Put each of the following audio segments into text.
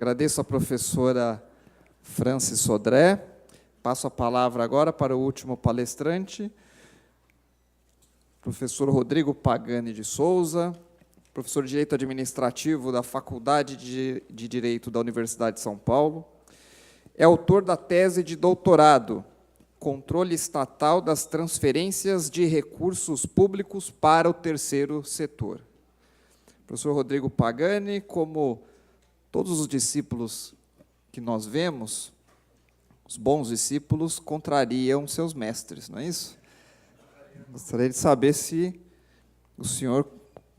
Agradeço a professora Francis Sodré. Passo a palavra agora para o último palestrante, professor Rodrigo Pagani de Souza, professor de Direito Administrativo da Faculdade de Direito da Universidade de São Paulo. É autor da tese de doutorado, Controle Estatal das Transferências de Recursos Públicos para o Terceiro Setor. Professor Rodrigo Pagani, como todos os discípulos que nós vemos, os bons discípulos contrariam seus mestres, não é isso? Gostaria de saber se o senhor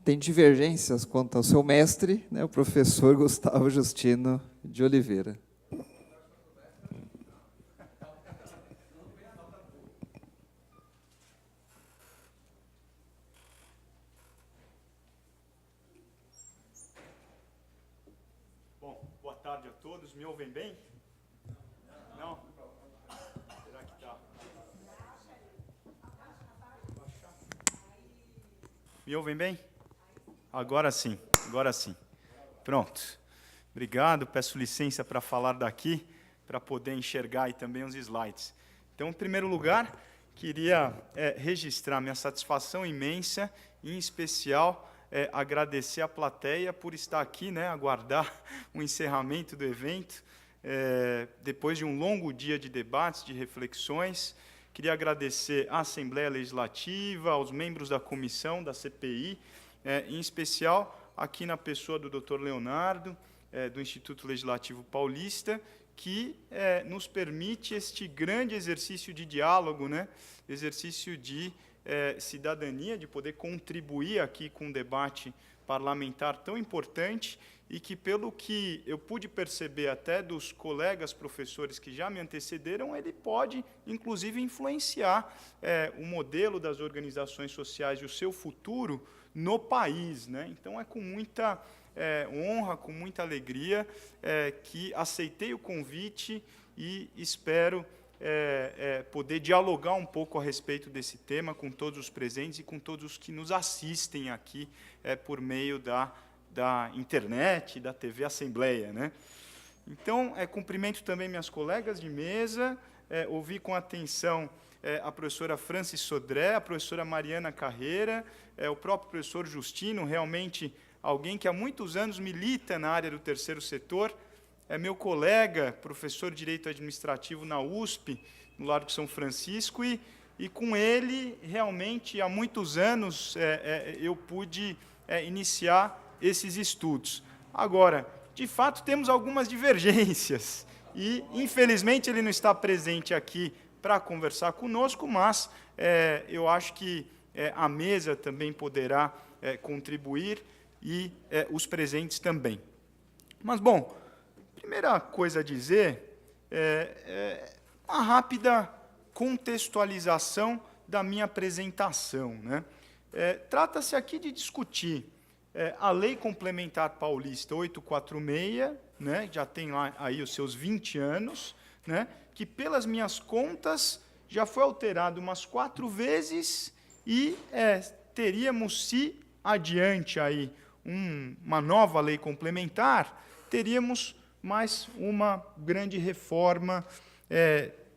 tem divergências quanto ao seu mestre, né, o professor Gustavo Justino de Oliveira. Bom, boa tarde a todos. Me ouvem bem? Não? Será que está? Me ouvem bem? Agora sim, agora sim. Pronto. Obrigado, peço licença para falar daqui, para poder enxergar aí também os slides. Então, em primeiro lugar, queria registrar minha satisfação imensa, em especial agradecer à plateia por estar aqui, né, aguardar o encerramento do evento, depois de um longo dia de debates, de reflexões. Queria agradecer à Assembleia Legislativa, aos membros da comissão, da CPI, em especial aqui na pessoa do Dr. Leonardo, do Instituto Legislativo Paulista, que nos permite este grande exercício de diálogo, né, exercício de cidadania, de poder contribuir aqui com um debate parlamentar tão importante e que, pelo que eu pude perceber até dos colegas professores que já me antecederam, ele pode, inclusive, influenciar o modelo das organizações sociais e o seu futuro no país, né? Então, é com muita honra, com muita alegria, que aceitei o convite e espero poder dialogar um pouco a respeito desse tema com todos os presentes e com todos os que nos assistem aqui por meio da internet, da TV Assembleia, né? Então, cumprimento também minhas colegas de mesa, ouvi com atenção a professora Francis Sodré, a professora Mariana Carreira, o próprio professor Justino, realmente alguém que há muitos anos milita na área do terceiro setor, é meu colega, professor de Direito Administrativo na USP, no Largo São Francisco, e com ele, realmente, há muitos anos, eu pude iniciar esses estudos. Agora, de fato, temos algumas divergências, e, infelizmente, ele não está presente aqui para conversar conosco, mas eu acho que a mesa também poderá contribuir, e os presentes também. Mas, bom, primeira coisa a dizer uma rápida contextualização da minha apresentação, né? Trata-se aqui de discutir a Lei Complementar Paulista 846, né, já tem lá aí os seus 20 anos, né, que, pelas minhas contas, já foi alterado umas 4 vezes e teríamos, se adiante aí uma nova lei complementar, teríamos mais uma grande reforma,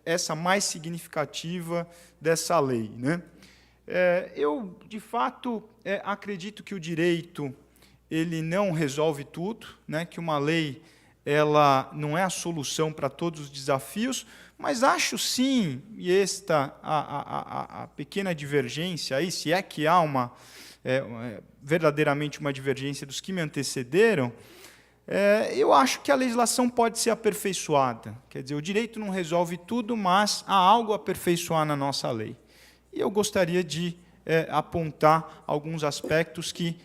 essa mais significativa dessa lei, né? Eu, de fato, acredito que o direito ele não resolve tudo, né? Que uma lei ela não é a solução para todos os desafios, mas acho sim, e esta a pequena divergência aí, se é que há verdadeiramente uma divergência dos que me antecederam, eu acho que a legislação pode ser aperfeiçoada. Quer dizer, o direito não resolve tudo, mas há algo a aperfeiçoar na nossa lei. E eu gostaria de apontar alguns aspectos que,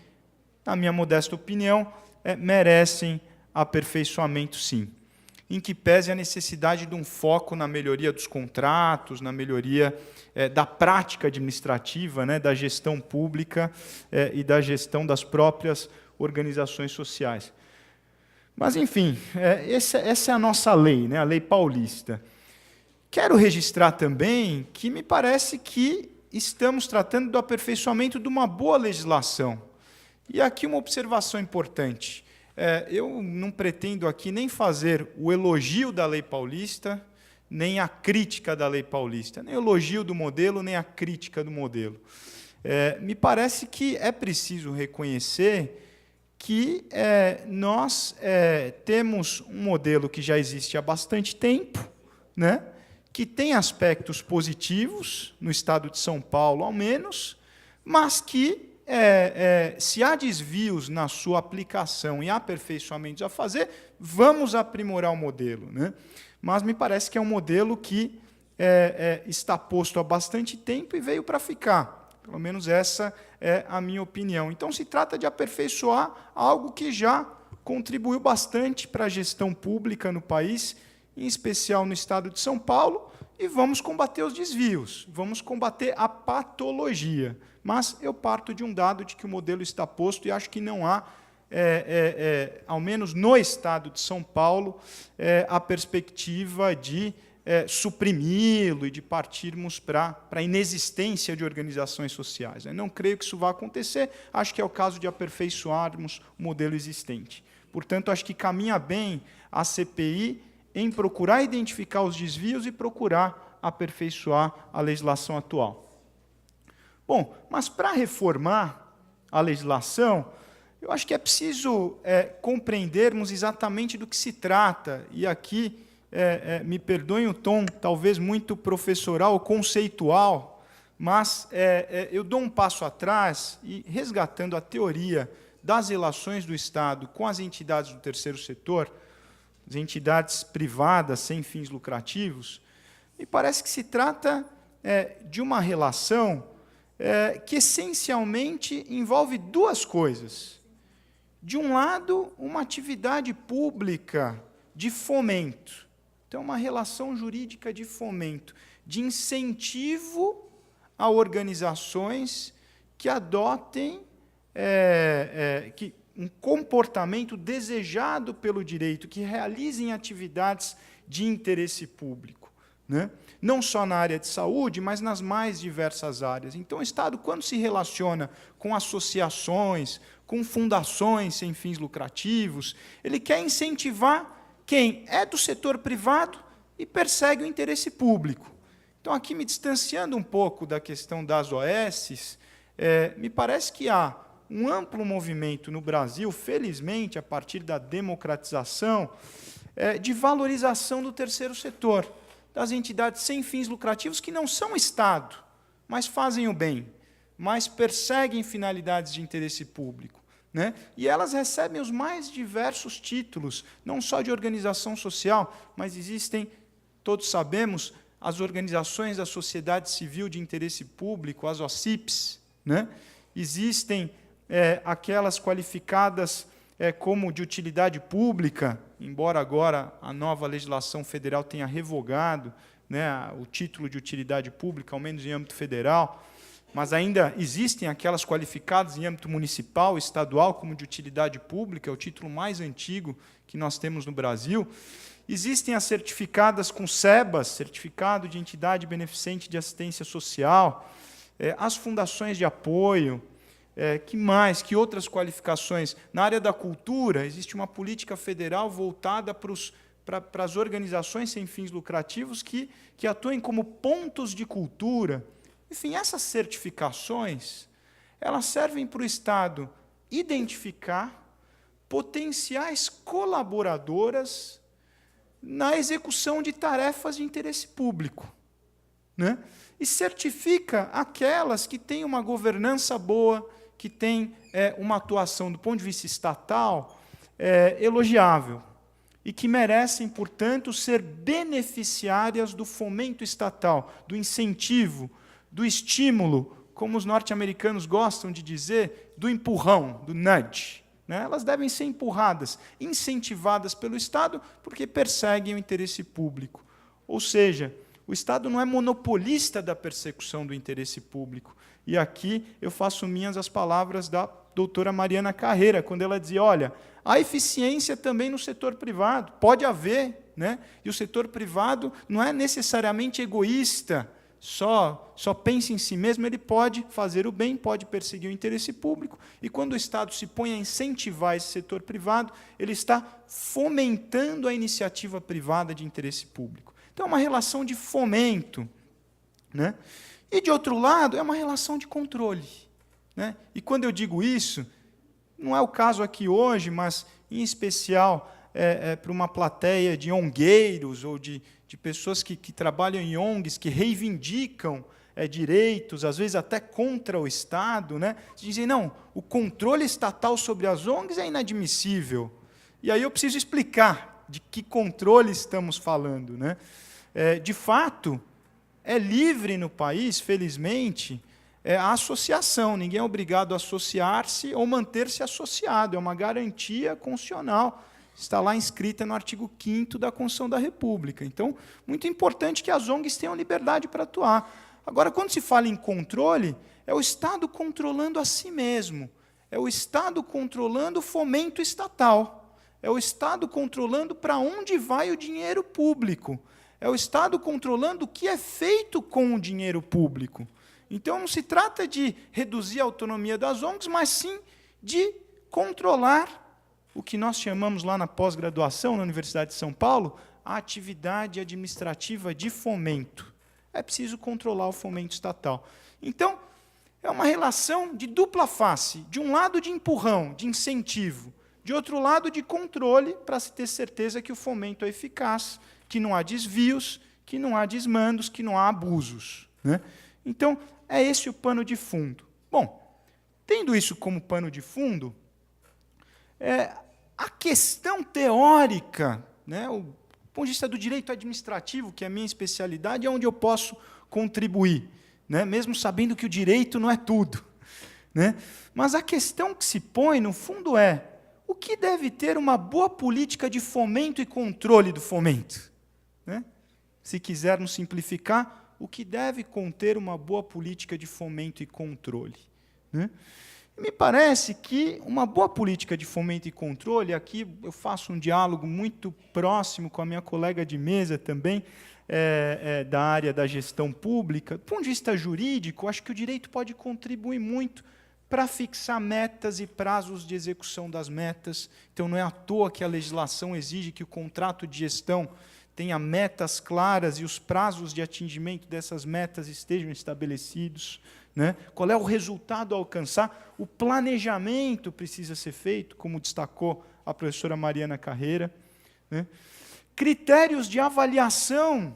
na minha modesta opinião, merecem aperfeiçoamento, sim. Em que pese a necessidade de um foco na melhoria dos contratos, na melhoria da prática administrativa, né, da gestão pública e da gestão das próprias organizações sociais. Mas, enfim, essa é a nossa lei, né, a lei paulista. Quero registrar também que me parece que estamos tratando do aperfeiçoamento de uma boa legislação. E aqui uma observação importante. eu não pretendo aqui nem fazer o elogio da lei paulista, nem a crítica da lei paulista, nem o elogio do modelo, nem a crítica do modelo. Me parece que é preciso reconhecer que nós temos um modelo que já existe há bastante tempo, né, que tem aspectos positivos, no estado de São Paulo, ao menos, mas que, se há desvios na sua aplicação e aperfeiçoamentos a fazer, vamos aprimorar o modelo, né? Mas me parece que é um modelo que está posto há bastante tempo e veio para ficar. Pelo menos essa é a minha opinião. Então, se trata de aperfeiçoar algo que já contribuiu bastante para a gestão pública no país, em especial no estado de São Paulo, e vamos combater os desvios, vamos combater a patologia. Mas eu parto de um dado de que o modelo está posto e acho que não há, ao menos no estado de São Paulo, a perspectiva de suprimi-lo e de partirmos para a inexistência de organizações sociais. Não creio que isso vá acontecer, acho que é o caso de aperfeiçoarmos o modelo existente. Portanto, acho que caminha bem a CPI em procurar identificar os desvios e procurar aperfeiçoar a legislação atual. Bom, mas para reformar a legislação, eu acho que é preciso compreendermos exatamente do que se trata, e aqui, me perdoem o tom talvez muito professoral ou conceitual, mas eu dou um passo atrás e, resgatando a teoria das relações do Estado com as entidades do terceiro setor, as entidades privadas sem fins lucrativos, me parece que se trata de uma relação que, essencialmente, envolve duas coisas. De um lado, uma atividade pública de fomento. Então, uma relação jurídica de fomento, de incentivo a organizações que adotem um comportamento desejado pelo direito, que realizem atividades de interesse público, né? Não só na área de saúde, mas nas mais diversas áreas. Então, o Estado, quando se relaciona com associações, com fundações sem fins lucrativos, ele quer incentivar quem é do setor privado e persegue o interesse público. Então, aqui, me distanciando um pouco da questão das OSs, me parece que há um amplo movimento no Brasil, felizmente, a partir da democratização, de valorização do terceiro setor, das entidades sem fins lucrativos que não são Estado, mas fazem o bem, mas perseguem finalidades de interesse público, né? E elas recebem os mais diversos títulos, não só de organização social, mas existem, todos sabemos, as organizações da sociedade civil de interesse público, as OCIPs, né? Existem aquelas qualificadas como de utilidade pública, embora agora a nova legislação federal tenha revogado, né, o título de utilidade pública, ao menos em âmbito federal, mas ainda existem aquelas qualificadas em âmbito municipal, estadual, como de utilidade pública, é o título mais antigo que nós temos no Brasil. Existem as certificadas com SEBAS, Certificado de Entidade Beneficente de Assistência Social, as fundações de apoio, que mais? Que outras qualificações? Na área da cultura, existe uma política federal voltada para as organizações sem fins lucrativos que atuem como pontos de cultura. Enfim, essas certificações, elas servem para o Estado identificar potenciais colaboradoras na execução de tarefas de interesse público, né? E certifica aquelas que têm uma governança boa, que têm uma atuação, do ponto de vista estatal, elogiável, e que merecem, portanto, ser beneficiárias do fomento estatal, do incentivo, do estímulo, como os norte-americanos gostam de dizer, do empurrão, do nudge, né? Elas devem ser empurradas, incentivadas pelo Estado, porque perseguem o interesse público. Ou seja, o Estado não é monopolista da persecução do interesse público. E aqui eu faço minhas as palavras da doutora Mariana Carreira, quando ela dizia, olha, há eficiência também no setor privado, pode haver, né? E o setor privado não é necessariamente egoísta, só pensa em si mesmo, ele pode fazer o bem, pode perseguir o interesse público, e quando o Estado se põe a incentivar esse setor privado, ele está fomentando a iniciativa privada de interesse público. Então, é uma relação de fomento, né? E, de outro lado, é uma relação de controle, né? E, quando eu digo isso, não é o caso aqui hoje, mas, em especial, para uma plateia de ongueiros ou de pessoas que trabalham em ONGs, que reivindicam direitos, às vezes até contra o Estado, né? Dizem, não, o controle estatal sobre as ONGs é inadmissível. E aí eu preciso explicar de que controle estamos falando, né? De fato, é livre no país, felizmente, a associação. Ninguém é obrigado a associar-se ou manter-se associado. É uma garantia constitucional. Está lá inscrita no artigo 5º da Constituição da República. Então, muito importante que as ONGs tenham liberdade para atuar. Agora, quando se fala em controle, é o Estado controlando a si mesmo. É o Estado controlando o fomento estatal. É o Estado controlando para onde vai o dinheiro público. É o Estado controlando o que é feito com o dinheiro público. Então, não se trata de reduzir a autonomia das ONGs, mas sim de controlar o que nós chamamos lá na pós-graduação, na Universidade de São Paulo, a atividade administrativa de fomento. É preciso controlar o fomento estatal. Então, é uma relação de dupla face. De um lado, de empurrão, de incentivo. De outro lado, de controle, para se ter certeza que o fomento é eficaz, que não há desvios, que não há desmandos, que não há abusos, né? Então, é esse o pano de fundo. Bom, tendo isso como pano de fundo, a questão teórica, né, o ponto de vista do direito administrativo, que é a minha especialidade, é onde eu posso contribuir, né, mesmo sabendo que o direito não é tudo, né? Mas a questão que se põe, no fundo, é o que deve ter uma boa política de fomento e controle do fomento, né? Se quisermos simplificar, o que deve conter uma boa política de fomento e controle, né? Me parece que uma boa política de fomento e controle, aqui eu faço um diálogo muito próximo com a minha colega de mesa também, da área da gestão pública. Do ponto de vista jurídico, acho que o direito pode contribuir muito para fixar metas e prazos de execução das metas. Então, não é à toa que a legislação exige que o contrato de gestão tenha metas claras e os prazos de atingimento dessas metas estejam estabelecidos, né? Qual é o resultado a alcançar? O planejamento precisa ser feito, como destacou a professora Mariana Carreira, né? Critérios de avaliação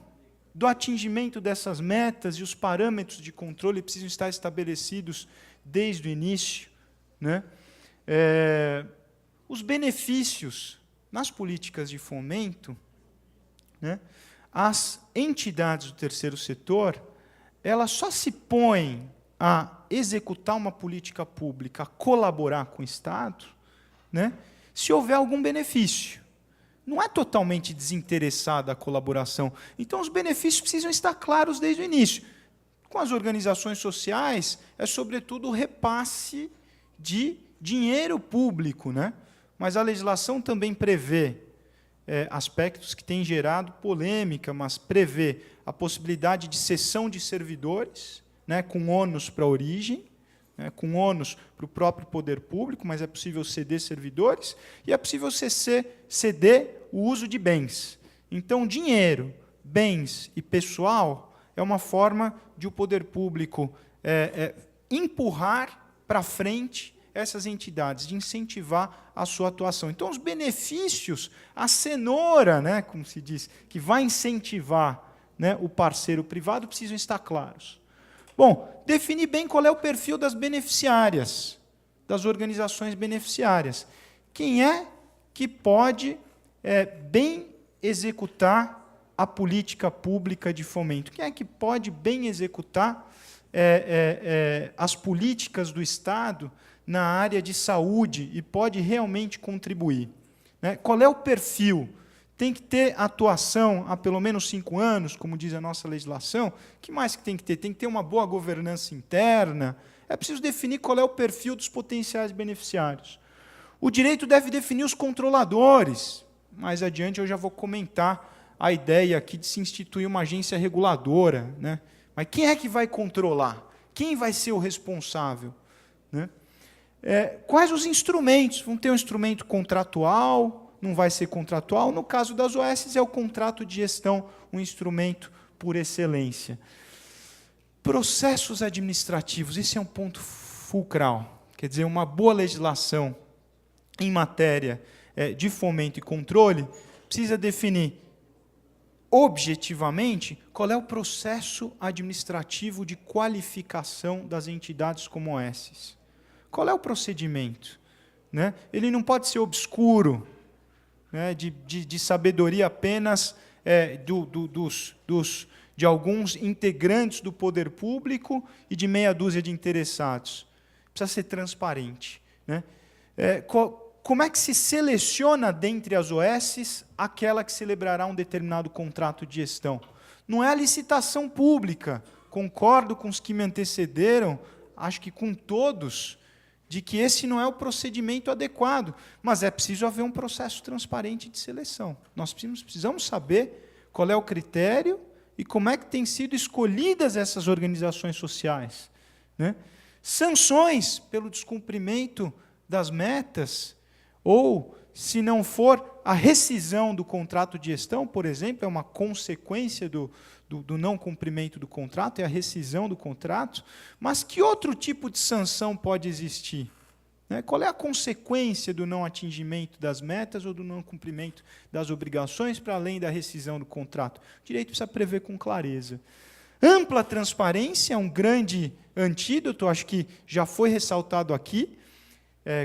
do atingimento dessas metas e os parâmetros de controle precisam estar estabelecidos desde o início, né? Os benefícios nas políticas de fomento, né? As entidades do terceiro setor, elas só se põem a executar uma política pública, a colaborar com o Estado, né, se houver algum benefício. Não é totalmente desinteressada a colaboração. Então, os benefícios precisam estar claros desde o início. Com as organizações sociais, é, sobretudo, o repasse de dinheiro público, né? Mas a legislação também prevê aspectos que têm gerado polêmica, mas prevê a possibilidade de cessão de servidores, né, com ônus para a origem, né, com ônus para o próprio poder público, mas é possível ceder servidores, e é possível ceder o uso de bens. Então, dinheiro, bens e pessoal é uma forma de o poder público empurrar para frente essas entidades, de incentivar a sua atuação. Então, os benefícios, a cenoura, né, como se diz, que vai incentivar, né, o parceiro privado, precisam estar claros. Bom, definir bem qual é o perfil das beneficiárias, das organizações beneficiárias. Quem é que pode bem executar a política pública de fomento? Quem é que pode bem executar as políticas do Estado na área de saúde e pode realmente contribuir, né? Qual é o perfil? Tem que ter atuação há pelo menos 5 anos, como diz a nossa legislação. O que mais que tem que ter? Tem que ter uma boa governança interna. É preciso definir qual é o perfil dos potenciais beneficiários. O direito deve definir os controladores. Mais adiante eu já vou comentar a ideia aqui de se instituir uma agência reguladora, né? Mas quem é que vai controlar? Quem vai ser o responsável? Né? Quais os instrumentos? Vão ter um instrumento contratual? Não vai ser contratual? No caso das OS, é o contrato de gestão, um instrumento por excelência. Processos administrativos, esse é um ponto fulcral. Quer dizer, uma boa legislação em matéria de fomento e controle precisa definir objetivamente qual é o processo administrativo de qualificação das entidades como OS. Qual é o procedimento? Né? Ele não pode ser obscuro, né, de sabedoria apenas de alguns integrantes do poder público e de meia dúzia de interessados. Precisa ser transparente. Né? Como é que se seleciona dentre as OS aquela que celebrará um determinado contrato de gestão? Não é a licitação pública. Concordo com os que me antecederam, acho que com todos, de que esse não é o procedimento adequado, mas é preciso haver um processo transparente de seleção. Nós precisamos saber qual é o critério e como é que têm sido escolhidas essas organizações sociais. Né? Sanções pelo descumprimento das metas, ou, se não for, a rescisão do contrato de gestão, por exemplo, é uma consequência do não cumprimento do contrato, é a rescisão do contrato, mas que outro tipo de sanção pode existir? Né? Qual é a consequência do não atingimento das metas ou do não cumprimento das obrigações, para além da rescisão do contrato? O direito precisa prever com clareza. Ampla transparência é um grande antídoto, acho que já foi ressaltado aqui,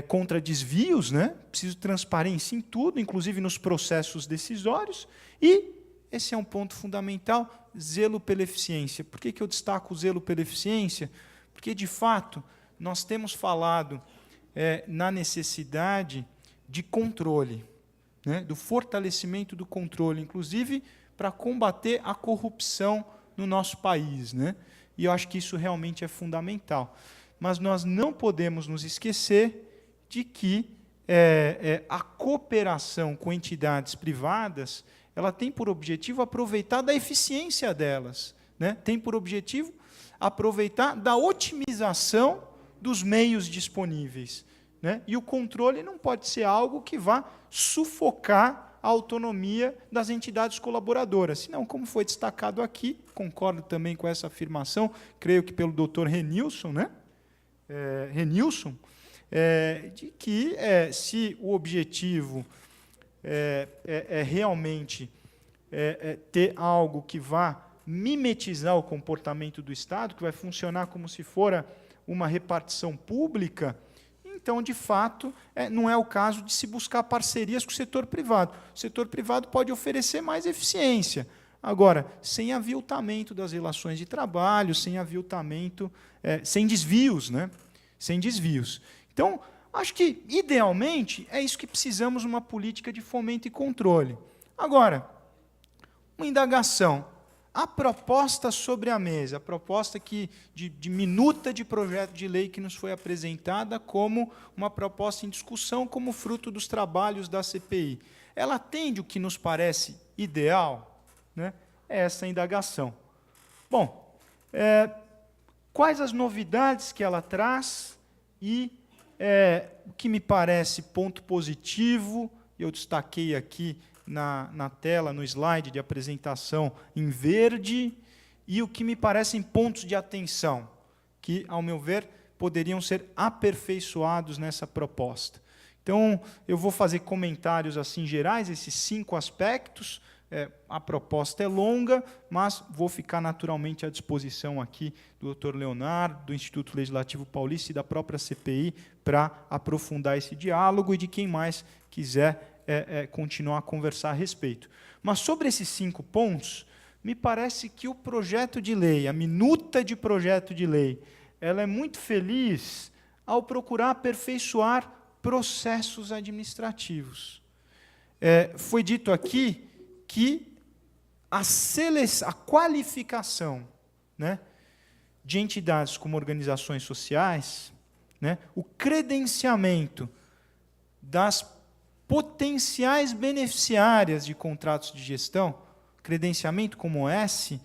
contra desvios, né? Preciso de transparência em tudo, inclusive nos processos decisórios, e esse é um ponto fundamental, zelo pela eficiência. Por que eu destaco o zelo pela eficiência? Porque, de fato, nós temos falado na necessidade de controle, né? Do fortalecimento do controle, inclusive para combater a corrupção no nosso país. Né? E eu acho que isso realmente é fundamental. Mas nós não podemos nos esquecer de que a cooperação com entidades privadas ela tem por objetivo aproveitar da eficiência delas, né? Tem por objetivo aproveitar da otimização dos meios disponíveis. Né? E o controle não pode ser algo que vá sufocar a autonomia das entidades colaboradoras. Senão, como foi destacado aqui, concordo também com essa afirmação, creio que pelo Dr. Renilson, né? De que se o objetivo realmente ter algo que vá mimetizar o comportamento do Estado, que vai funcionar como se fora uma repartição pública, então, de fato, não é o caso de se buscar parcerias com o setor privado. O setor privado pode oferecer mais eficiência. Agora, sem aviltamento das relações de trabalho, sem aviltamento, sem desvios, né? Sem desvios. Então, acho que, idealmente, é isso que precisamos numa política de fomento e controle. Agora, uma indagação. A proposta sobre a mesa, a proposta de minuta de projeto de lei que nos foi apresentada como uma proposta em discussão, como fruto dos trabalhos da CPI, ela atende o que nos parece ideal? Né? É essa indagação. Bom, quais as novidades que ela traz e o que me parece ponto positivo, eu destaquei aqui na tela, no slide de apresentação em verde, e o que me parecem pontos de atenção, que, ao meu ver, poderiam ser aperfeiçoados nessa proposta. Então, eu vou fazer comentários assim gerais, esses 5 aspectos. A proposta é longa, mas vou ficar naturalmente à disposição aqui do Dr. Leonardo, do Instituto Legislativo Paulista e da própria CPI para aprofundar esse diálogo e de quem mais quiser continuar a conversar a respeito. Mas sobre esses 5 pontos, me parece que o projeto de lei, a minuta de projeto de lei, ela é muito feliz ao procurar aperfeiçoar processos administrativos. Foi dito aqui que a qualificação, né, de entidades como organizações sociais, né, o credenciamento das potenciais beneficiárias de contratos de gestão, credenciamento como esse,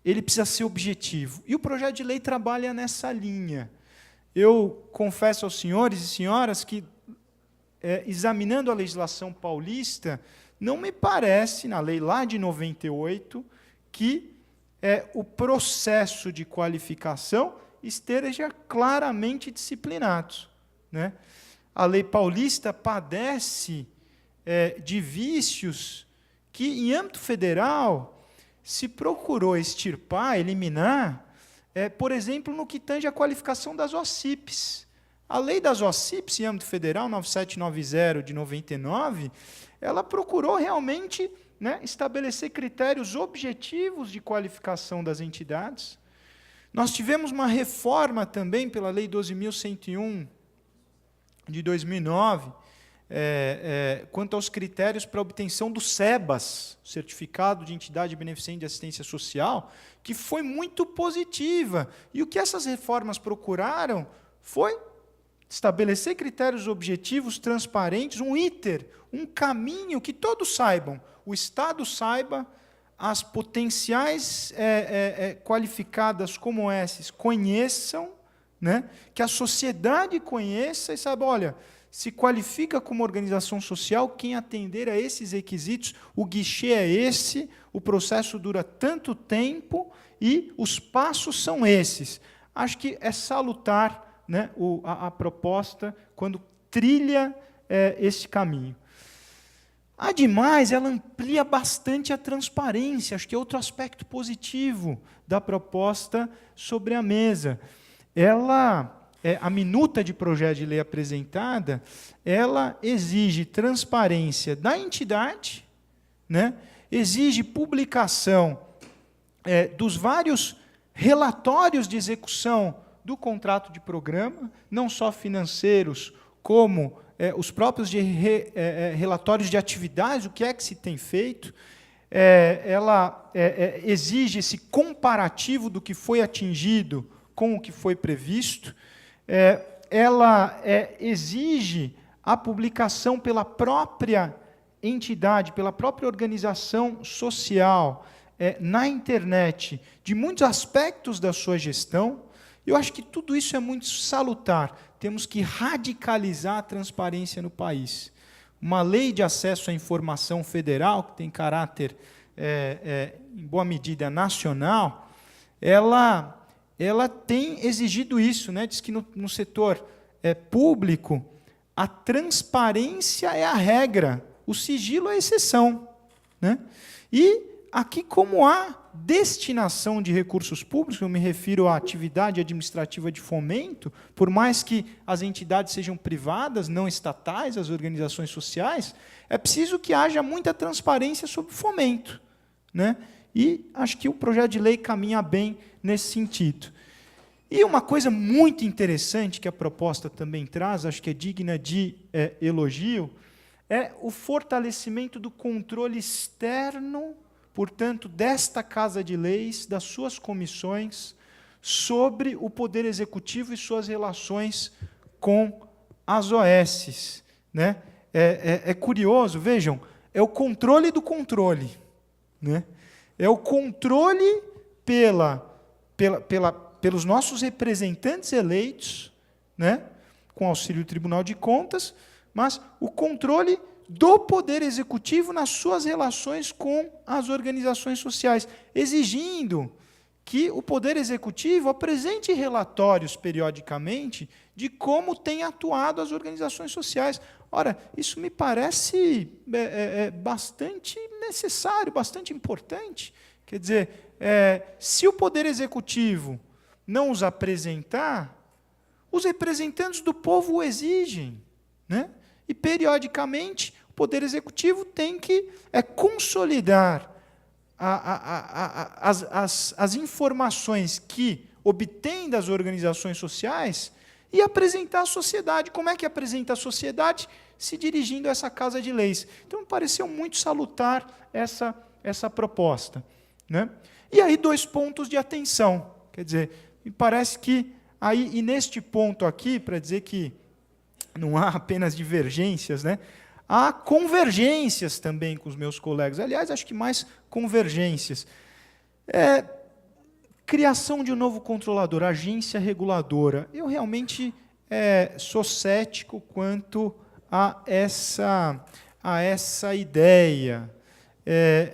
ele precisa ser objetivo. E o projeto de lei trabalha nessa linha. Eu confesso aos senhores e senhoras que, examinando a legislação paulista, não me parece, na lei lá de 98, que o processo de qualificação esteja claramente disciplinado, né? A lei paulista padece de vícios que, em âmbito federal, se procurou extirpar, eliminar, por exemplo, no que tange a qualificação das OCIPs. A lei das OCIPs, em âmbito federal, 9790 de 99, ela procurou realmente, né, estabelecer critérios objetivos de qualificação das entidades. Nós tivemos uma reforma também pela Lei 12.101, de 2009, quanto aos critérios para obtenção do SEBAS, Certificado de Entidade Beneficente de Assistência Social, que foi muito positiva. E o que essas reformas procuraram foi estabelecer critérios objetivos, transparentes, um ITER, um caminho que todos saibam, o Estado saiba, as potenciais qualificadas como essas conheçam, né, que a sociedade conheça e saiba, olha, se qualifica como organização social quem atender a esses requisitos, o guichê é esse, o processo dura tanto tempo e os passos são esses. Acho que é salutar, né, a proposta quando trilha esse caminho. Ademais, ela amplia bastante a transparência, acho que é outro aspecto positivo da proposta sobre a mesa. A minuta de projeto de lei apresentada, ela exige transparência da entidade, né? Exige publicação dos vários relatórios de execução do contrato de programa, não só financeiros, como os próprios relatórios de atividades, o que é que se tem feito. Ela exige esse comparativo do que foi atingido com o que foi previsto. Ela exige a publicação pela própria entidade, pela própria organização social, na internet, de muitos aspectos da sua gestão. Eu acho que tudo isso é muito salutar. Temos que radicalizar a transparência no país. Uma lei de acesso à informação federal, que tem caráter, em boa medida, nacional, ela tem exigido isso, né? Diz que no setor público, a transparência é a regra, o sigilo é a exceção, né? E aqui, como há destinação de recursos públicos, eu me refiro à atividade administrativa de fomento, por mais que as entidades sejam privadas, não estatais, as organizações sociais, é preciso que haja muita transparência sobre fomento, né? E acho que o projeto de lei caminha bem nesse sentido. E uma coisa muito interessante que a proposta também traz, acho que é digna de elogio, é o fortalecimento do controle externo, portanto, desta Casa de Leis, das suas comissões, sobre o Poder Executivo e suas relações com as OSs, né? É curioso, vejam, é o controle do controle, né? É o controle pelos nossos representantes eleitos, né, com auxílio do Tribunal de Contas, mas o controle do Poder Executivo nas suas relações com as organizações sociais, exigindo que o Poder Executivo apresente relatórios periodicamente de como têm atuado as organizações sociais. Ora, isso me parece bastante necessário, bastante importante. Quer dizer, se o Poder Executivo não os apresentar, os representantes do povo o exigem, né? E, periodicamente, o Poder Executivo tem que consolidar as informações que obtém das organizações sociais e apresentar à sociedade. Como é que apresenta à sociedade? Se dirigindo a essa Casa de Leis. Então, me pareceu muito salutar essa proposta, né? E aí, 2 pontos de atenção. Quer dizer, me parece que, aí, e neste ponto aqui, para dizer que não há apenas divergências, né? Há convergências também com os meus colegas. Aliás, acho que mais convergências. Criação de um novo controlador, agência reguladora. Eu realmente sou cético quanto a essa ideia.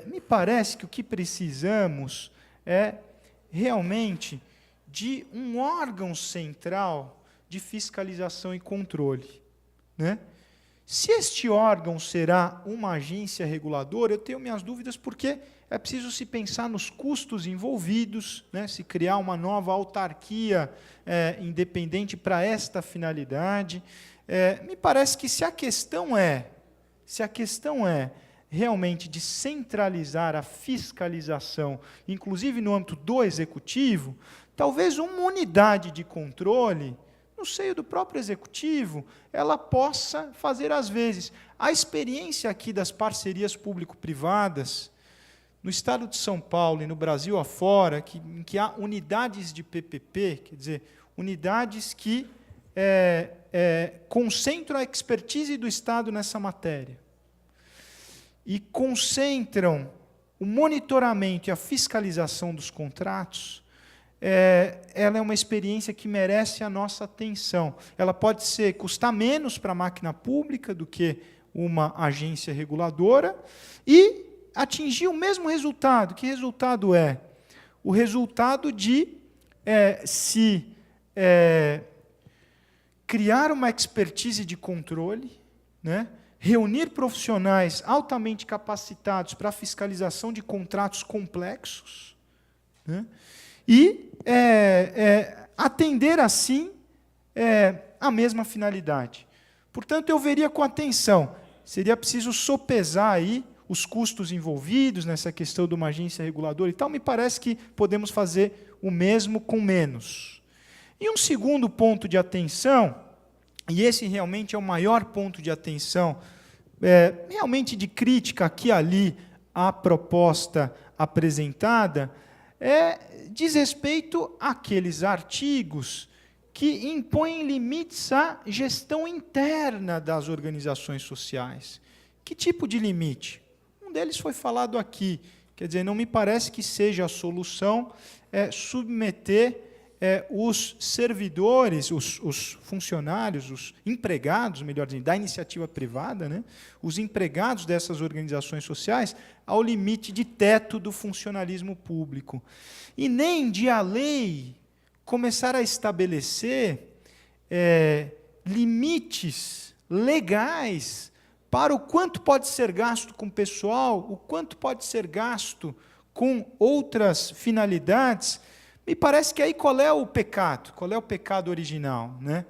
Me parece que o que precisamos é realmente de um órgão central de fiscalização e controle, né? Se este órgão será uma agência reguladora, eu tenho minhas dúvidas, porque é preciso se pensar nos custos envolvidos, né? Se criar uma nova autarquia independente para esta finalidade. Me parece que se a questão é realmente de centralizar a fiscalização, inclusive no âmbito do executivo, talvez uma unidade de controle no seio do próprio executivo, ela possa fazer às vezes. A experiência aqui das parcerias público-privadas, no estado de São Paulo e no Brasil afora, em que há unidades de PPP, quer dizer, unidades que concentram a expertise do Estado nessa matéria, e concentram o monitoramento e a fiscalização dos contratos, ela é uma experiência que merece a nossa atenção. Ela pode custar menos para a máquina pública do que uma agência reguladora e atingir o mesmo resultado. Que resultado é? O resultado de criar uma expertise de controle, né? Reunir profissionais altamente capacitados para a fiscalização de contratos complexos, né? E atender, assim, a mesma finalidade. Portanto, eu veria com atenção, seria preciso sopesar aí os custos envolvidos nessa questão de uma agência reguladora e tal. Me parece que podemos fazer o mesmo com menos. E um segundo ponto de atenção, e esse realmente é o maior ponto de atenção, realmente de crítica aqui e ali à proposta apresentada, diz respeito àqueles artigos que impõem limites à gestão interna das organizações sociais. Que tipo de limite? Um deles foi falado aqui. Quer dizer, não me parece que seja a solução submeter os servidores, os funcionários, os empregados, melhor dizendo, da iniciativa privada, né, os empregados dessas organizações sociais, ao limite de teto do funcionalismo público. E nem de a lei começar a estabelecer limites legais para o quanto pode ser gasto com pessoal, o quanto pode ser gasto com outras finalidades. Me parece que aí qual é o pecado? Qual é o pecado original, né?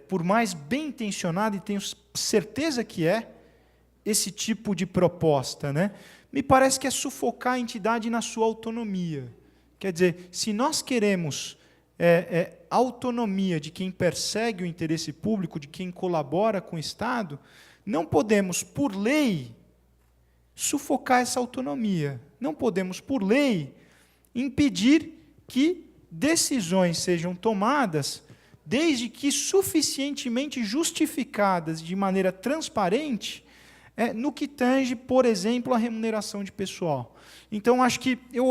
Por mais bem intencionado, e tenho certeza que esse tipo de proposta, né? Me parece que é sufocar a entidade na sua autonomia. Quer dizer, se nós queremos autonomia de quem persegue o interesse público, de quem colabora com o Estado, não podemos, por lei, sufocar essa autonomia. Não podemos, por lei, impedir que decisões sejam tomadas, desde que suficientemente justificadas de maneira transparente, no que tange, por exemplo, a remuneração de pessoal. Então, acho que eu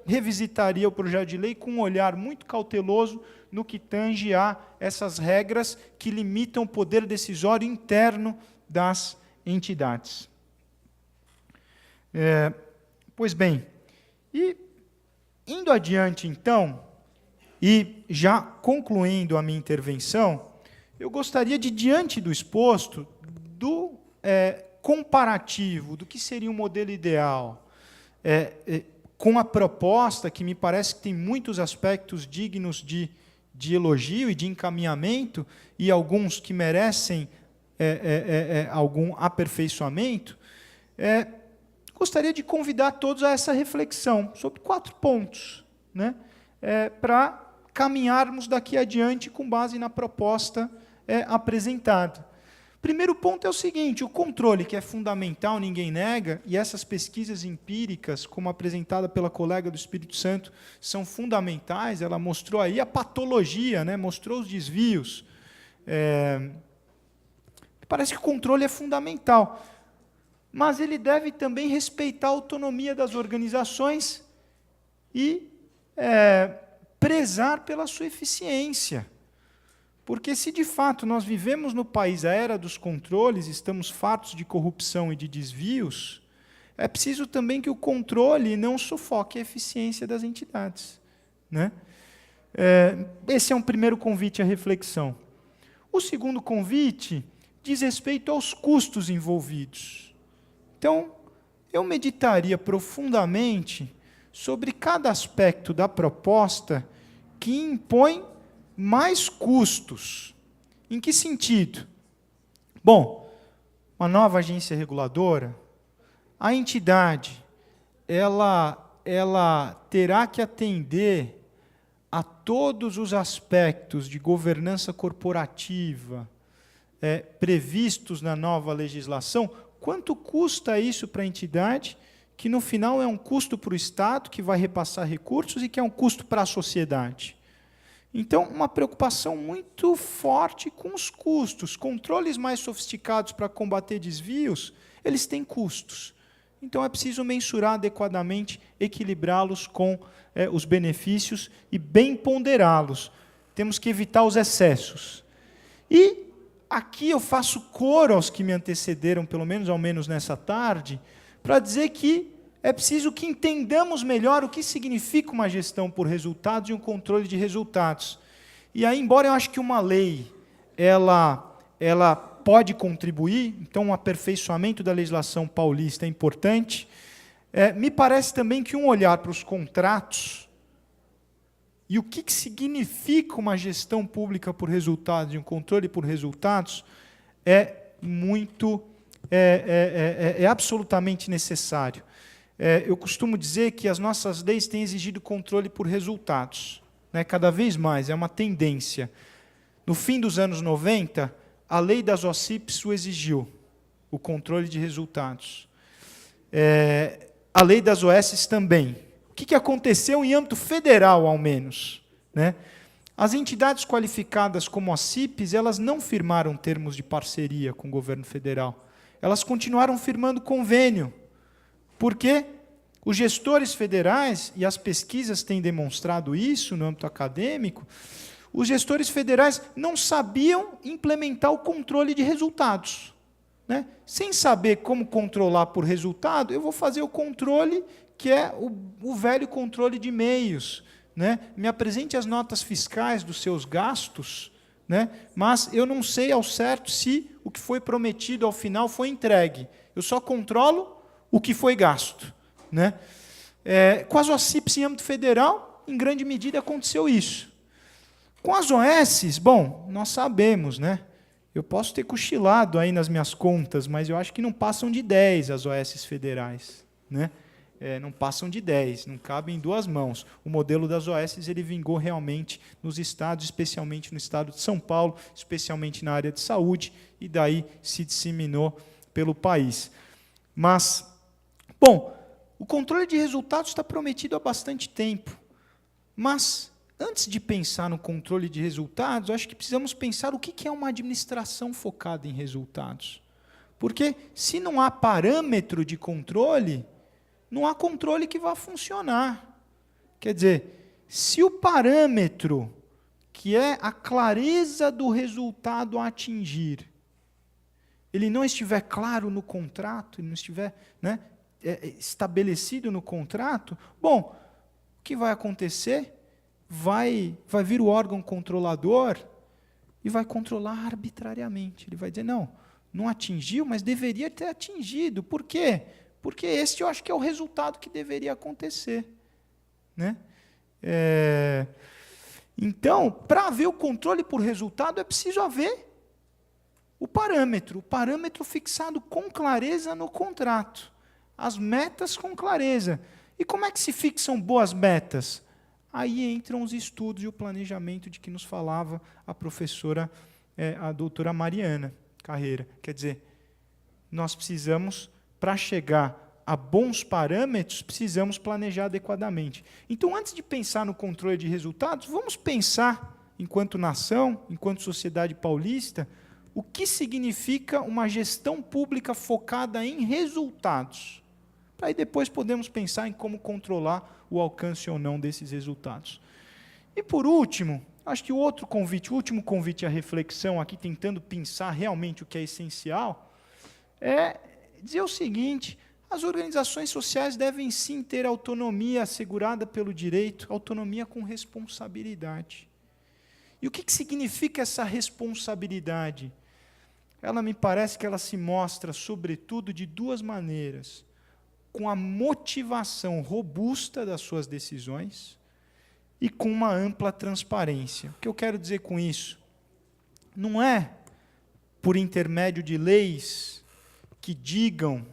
revisitaria o projeto de lei com um olhar muito cauteloso no que tange a essas regras que limitam o poder decisório interno das entidades. Pois bem, indo adiante, então, e já concluindo a minha intervenção, eu gostaria de, diante do exposto, do comparativo, do que seria um modelo ideal, com a proposta, que me parece que tem muitos aspectos dignos de elogio e de encaminhamento, e alguns que merecem algum aperfeiçoamento, gostaria de convidar todos a essa reflexão sobre 4 pontos, né, para caminharmos daqui adiante com base na proposta apresentada. Primeiro ponto é o seguinte: o controle, que é fundamental, ninguém nega, e essas pesquisas empíricas, como apresentada pela colega do Espírito Santo, são fundamentais. Ela mostrou aí a patologia, né, mostrou os desvios. Parece que o controle é fundamental, mas ele deve também respeitar a autonomia das organizações e prezar pela sua eficiência. Porque se de fato nós vivemos no país a era dos controles, estamos fartos de corrupção e de desvios, é preciso também que o controle não sufoque a eficiência das entidades, né? Esse é um primeiro convite à reflexão. O segundo convite diz respeito aos custos envolvidos. Então, eu meditaria profundamente sobre cada aspecto da proposta que impõe mais custos. Em que sentido? Bom, uma nova agência reguladora, a entidade, ela terá que atender a todos os aspectos de governança corporativa previstos na nova legislação. Quanto custa isso para a entidade, que no final é um custo para o Estado, que vai repassar recursos, e que é um custo para a sociedade? Então, uma preocupação muito forte com os custos. Controles mais sofisticados para combater desvios, eles têm custos. Então, é preciso mensurar adequadamente, equilibrá-los com os benefícios e bem ponderá-los. Temos que evitar os excessos. E aqui eu faço coro aos que me antecederam, pelo menos ao menos nessa tarde, para dizer que é preciso que entendamos melhor o que significa uma gestão por resultados e um controle de resultados. E aí, embora eu acho que uma lei ela pode contribuir, então um aperfeiçoamento da legislação paulista é importante, me parece também que um olhar para os contratos e o que significa uma gestão pública por resultados e um controle por resultados é absolutamente necessário. Eu costumo dizer que as nossas leis têm exigido controle por resultados, né, cada vez mais, é uma tendência. No fim dos anos 90, a lei das OCPs o exigiu, o controle de resultados. A lei das OS também. O que aconteceu em âmbito federal, ao menos, né? As entidades qualificadas como as CIPs, elas não firmaram termos de parceria com o governo federal. Elas continuaram firmando convênio, porque os gestores federais, e as pesquisas têm demonstrado isso no âmbito acadêmico, os gestores federais não sabiam implementar o controle de resultados, né? Sem saber como controlar por resultado, eu vou fazer o controle que é o velho controle de meios, né? Me apresente as notas fiscais dos seus gastos, né? Mas eu não sei ao certo se o que foi prometido ao final foi entregue. Eu só controlo o que foi gasto, né? Com as OCPs em âmbito federal, em grande medida aconteceu isso. Com as OS, bom, nós sabemos, né? Eu posso ter cochilado aí nas minhas contas, mas eu acho que não passam de 10 as OS federais, né? Não passam de 10, não cabem em duas mãos. O modelo das OS ele vingou realmente nos estados, especialmente no estado de São Paulo, especialmente na área de saúde, e daí se disseminou pelo país. Mas, bom, o controle de resultados está prometido há bastante tempo, mas antes de pensar no controle de resultados, acho que precisamos pensar o que é uma administração focada em resultados. Porque se não há parâmetro de controle, não há controle que vá funcionar. Quer dizer, se o parâmetro, que é a clareza do resultado a atingir, ele não estiver claro no contrato, ele não estiver, né, estabelecido no contrato, bom, o que vai acontecer? Vai vir o órgão controlador e vai controlar arbitrariamente. Ele vai dizer, não atingiu, mas deveria ter atingido. Por quê? Porque esse eu acho que é o resultado que deveria acontecer, né? Então, para haver o controle por resultado, é preciso haver o parâmetro fixado com clareza no contrato, as metas com clareza. E como é que se fixam boas metas? Aí entram os estudos e o planejamento de que nos falava a professora, a doutora Mariana Carreira. Quer dizer, nós precisamos, para chegar a bons parâmetros, precisamos planejar adequadamente. Então, antes de pensar no controle de resultados, vamos pensar, enquanto nação, enquanto sociedade paulista, o que significa uma gestão pública focada em resultados. Aí depois podemos pensar em como controlar o alcance ou não desses resultados. E, por último, acho que o último convite à reflexão, aqui tentando pensar realmente o que é essencial, é dizer o seguinte: as organizações sociais devem sim ter autonomia assegurada pelo direito, autonomia com responsabilidade. E o que significa essa responsabilidade? Ela me parece que ela se mostra, sobretudo, de duas maneiras: com a motivação robusta das suas decisões e com uma ampla transparência. O que eu quero dizer com isso? Não é por intermédio de leis que digam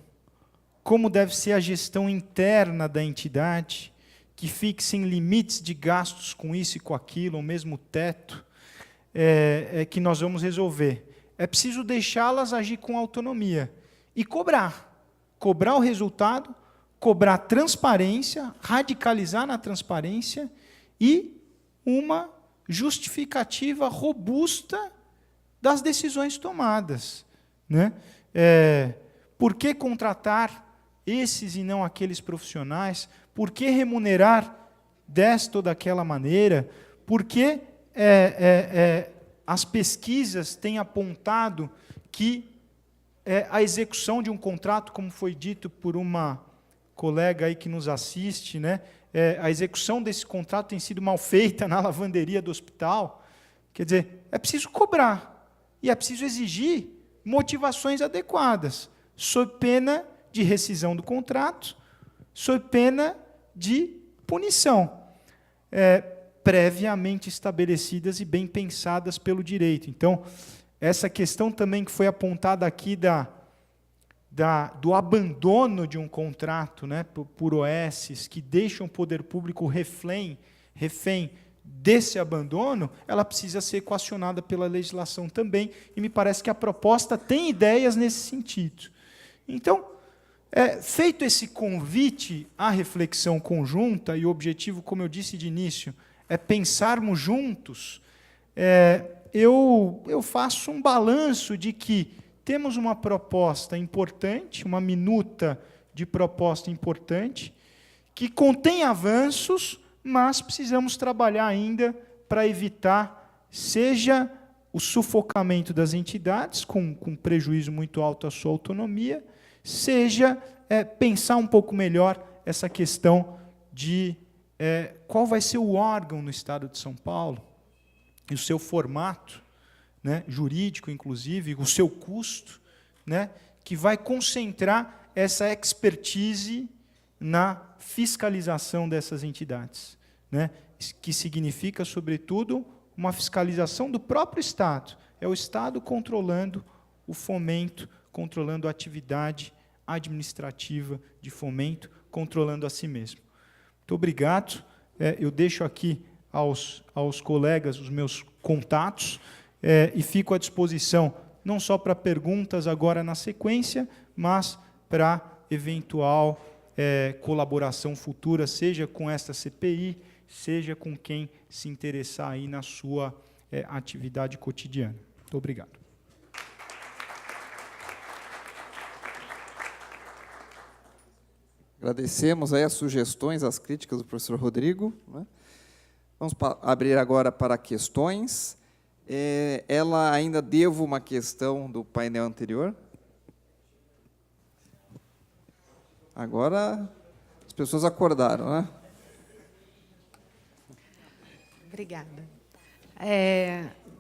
como deve ser a gestão interna da entidade, que fixem limites de gastos com isso e com aquilo, ou mesmo teto, que nós vamos resolver. É preciso deixá-las agir com autonomia e cobrar o resultado, cobrar transparência, radicalizar na transparência e uma justificativa robusta das decisões tomadas, né? Por que contratar esses e não aqueles profissionais? Por que remunerar desta ou daquela maneira? Por que as pesquisas têm apontado que a execução de um contrato, como foi dito por uma colega aí que nos assiste, né? A execução desse contrato tem sido mal feita na lavanderia do hospital. Quer dizer, é preciso cobrar e é preciso exigir motivações adequadas, sob pena de rescisão do contrato, sob pena de punição, previamente estabelecidas e bem pensadas pelo direito. Então, essa questão também que foi apontada aqui do abandono de um contrato, né, por OS, que deixam o poder público refém desse abandono, ela precisa ser equacionada pela legislação também, e me parece que a proposta tem ideias nesse sentido. Então, feito esse convite à reflexão conjunta, e o objetivo, como eu disse de início, é pensarmos juntos, eu faço um balanço de que temos uma proposta importante, uma minuta de proposta importante, que contém avanços, mas precisamos trabalhar ainda para evitar, seja o sufocamento das entidades, com prejuízo muito alto à sua autonomia, seja pensar um pouco melhor essa questão de qual vai ser o órgão no Estado de São Paulo, e o seu formato, né, jurídico, inclusive, o seu custo, né, que vai concentrar essa expertise na fiscalização dessas entidades, né, que significa, sobretudo, uma fiscalização do próprio Estado. É o Estado controlando o fomento, controlando a atividade administrativa de fomento, controlando a si mesmo. Muito obrigado. Eu deixo aqui aos colegas os meus contatos, e fico à disposição não só para perguntas agora na sequência, mas para eventual colaboração futura, seja com esta CPI, seja com quem se interessar aí na sua atividade cotidiana. Muito obrigado. Agradecemos aí as sugestões, as críticas do professor Rodrigo, né? Vamos abrir agora para questões. Ela ainda devo uma questão do painel anterior. Agora as pessoas acordaram, né? Obrigada.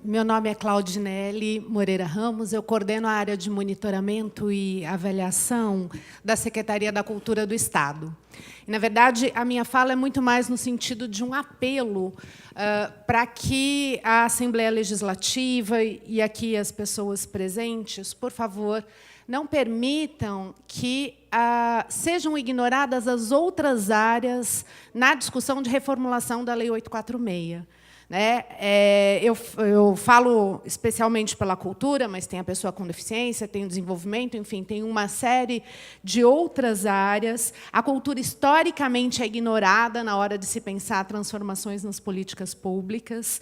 Meu nome é Claudinelli Moreira Ramos, eu coordeno a área de monitoramento e avaliação da Secretaria da Cultura do Estado. E, na verdade, a minha fala é muito mais no sentido de um apelo para que a Assembleia Legislativa e aqui as pessoas presentes, por favor, não permitam que sejam ignoradas as outras áreas na discussão de reformulação da Lei 846. né? Eu falo especialmente pela cultura, mas tem a pessoa com deficiência, tem o desenvolvimento, enfim, tem uma série de outras áreas. A cultura, historicamente, é ignorada na hora de se pensar transformações nas políticas públicas.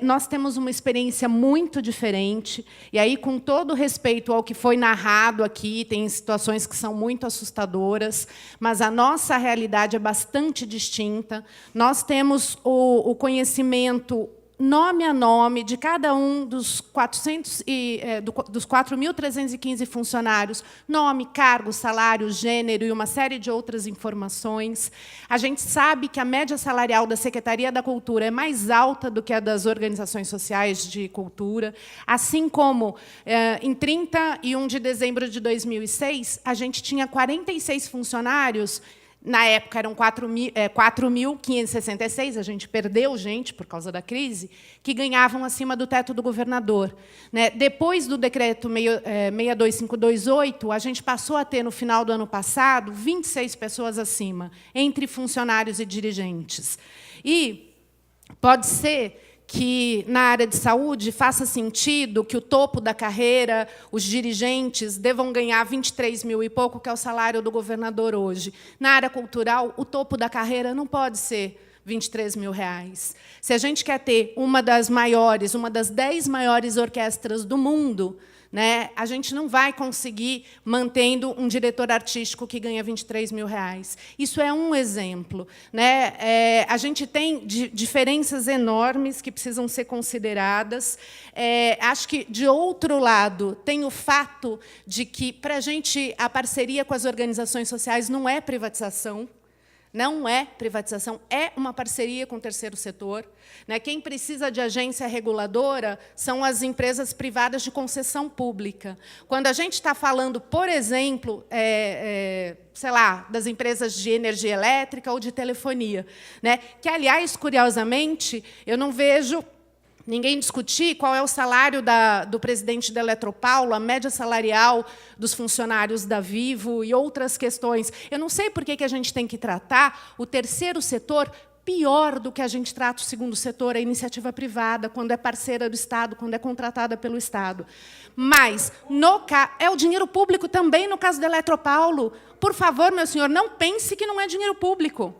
Nós temos uma experiência muito diferente, e aí, com todo respeito ao que foi narrado aqui, tem situações que são muito assustadoras, mas a nossa realidade é bastante distinta. Nós temos o conhecimento nome a nome de cada um dos 4.315 funcionários, nome, cargo, salário, gênero e uma série de outras informações. A gente sabe que a média salarial da Secretaria da Cultura é mais alta do que a das organizações sociais de cultura, assim como, em 31 de dezembro de 2006, a gente tinha 46 funcionários. Na época, eram 4.566, a gente perdeu gente por causa da crise, que ganhavam acima do teto do governador. Né? Depois do decreto 62528, a gente passou a ter, no final do ano passado, 26 pessoas acima, entre funcionários e dirigentes. E pode ser que, na área de saúde, faça sentido que o topo da carreira, os dirigentes, devam ganhar 23 mil e pouco, que é o salário do governador hoje. Na área cultural, o topo da carreira não pode ser 23 mil reais. Se a gente quer ter uma das 10 maiores orquestras do mundo, né, a gente não vai conseguir mantendo um diretor artístico que ganha 23 mil reais. Isso é um exemplo. Né? A gente tem diferenças enormes que precisam ser consideradas. Acho que, de outro lado, tem o fato de que, para a gente, a parceria com as organizações sociais não é privatização. Não é privatização, é uma parceria com o terceiro setor. Né? Quem precisa de agência reguladora são as empresas privadas de concessão pública. Quando a gente está falando, por exemplo, sei lá, das empresas de energia elétrica ou de telefonia, né? Que, aliás, curiosamente, eu não vejo ninguém discutir qual é o salário do presidente da Eletropaulo, a média salarial dos funcionários da Vivo e outras questões. Eu não sei por que a gente tem que tratar o terceiro setor pior do que a gente trata o segundo setor, a iniciativa privada, quando é parceira do Estado, quando é contratada pelo Estado. Mas é o dinheiro público também no caso da Eletropaulo. Por favor, meu senhor, não pense que não é dinheiro público.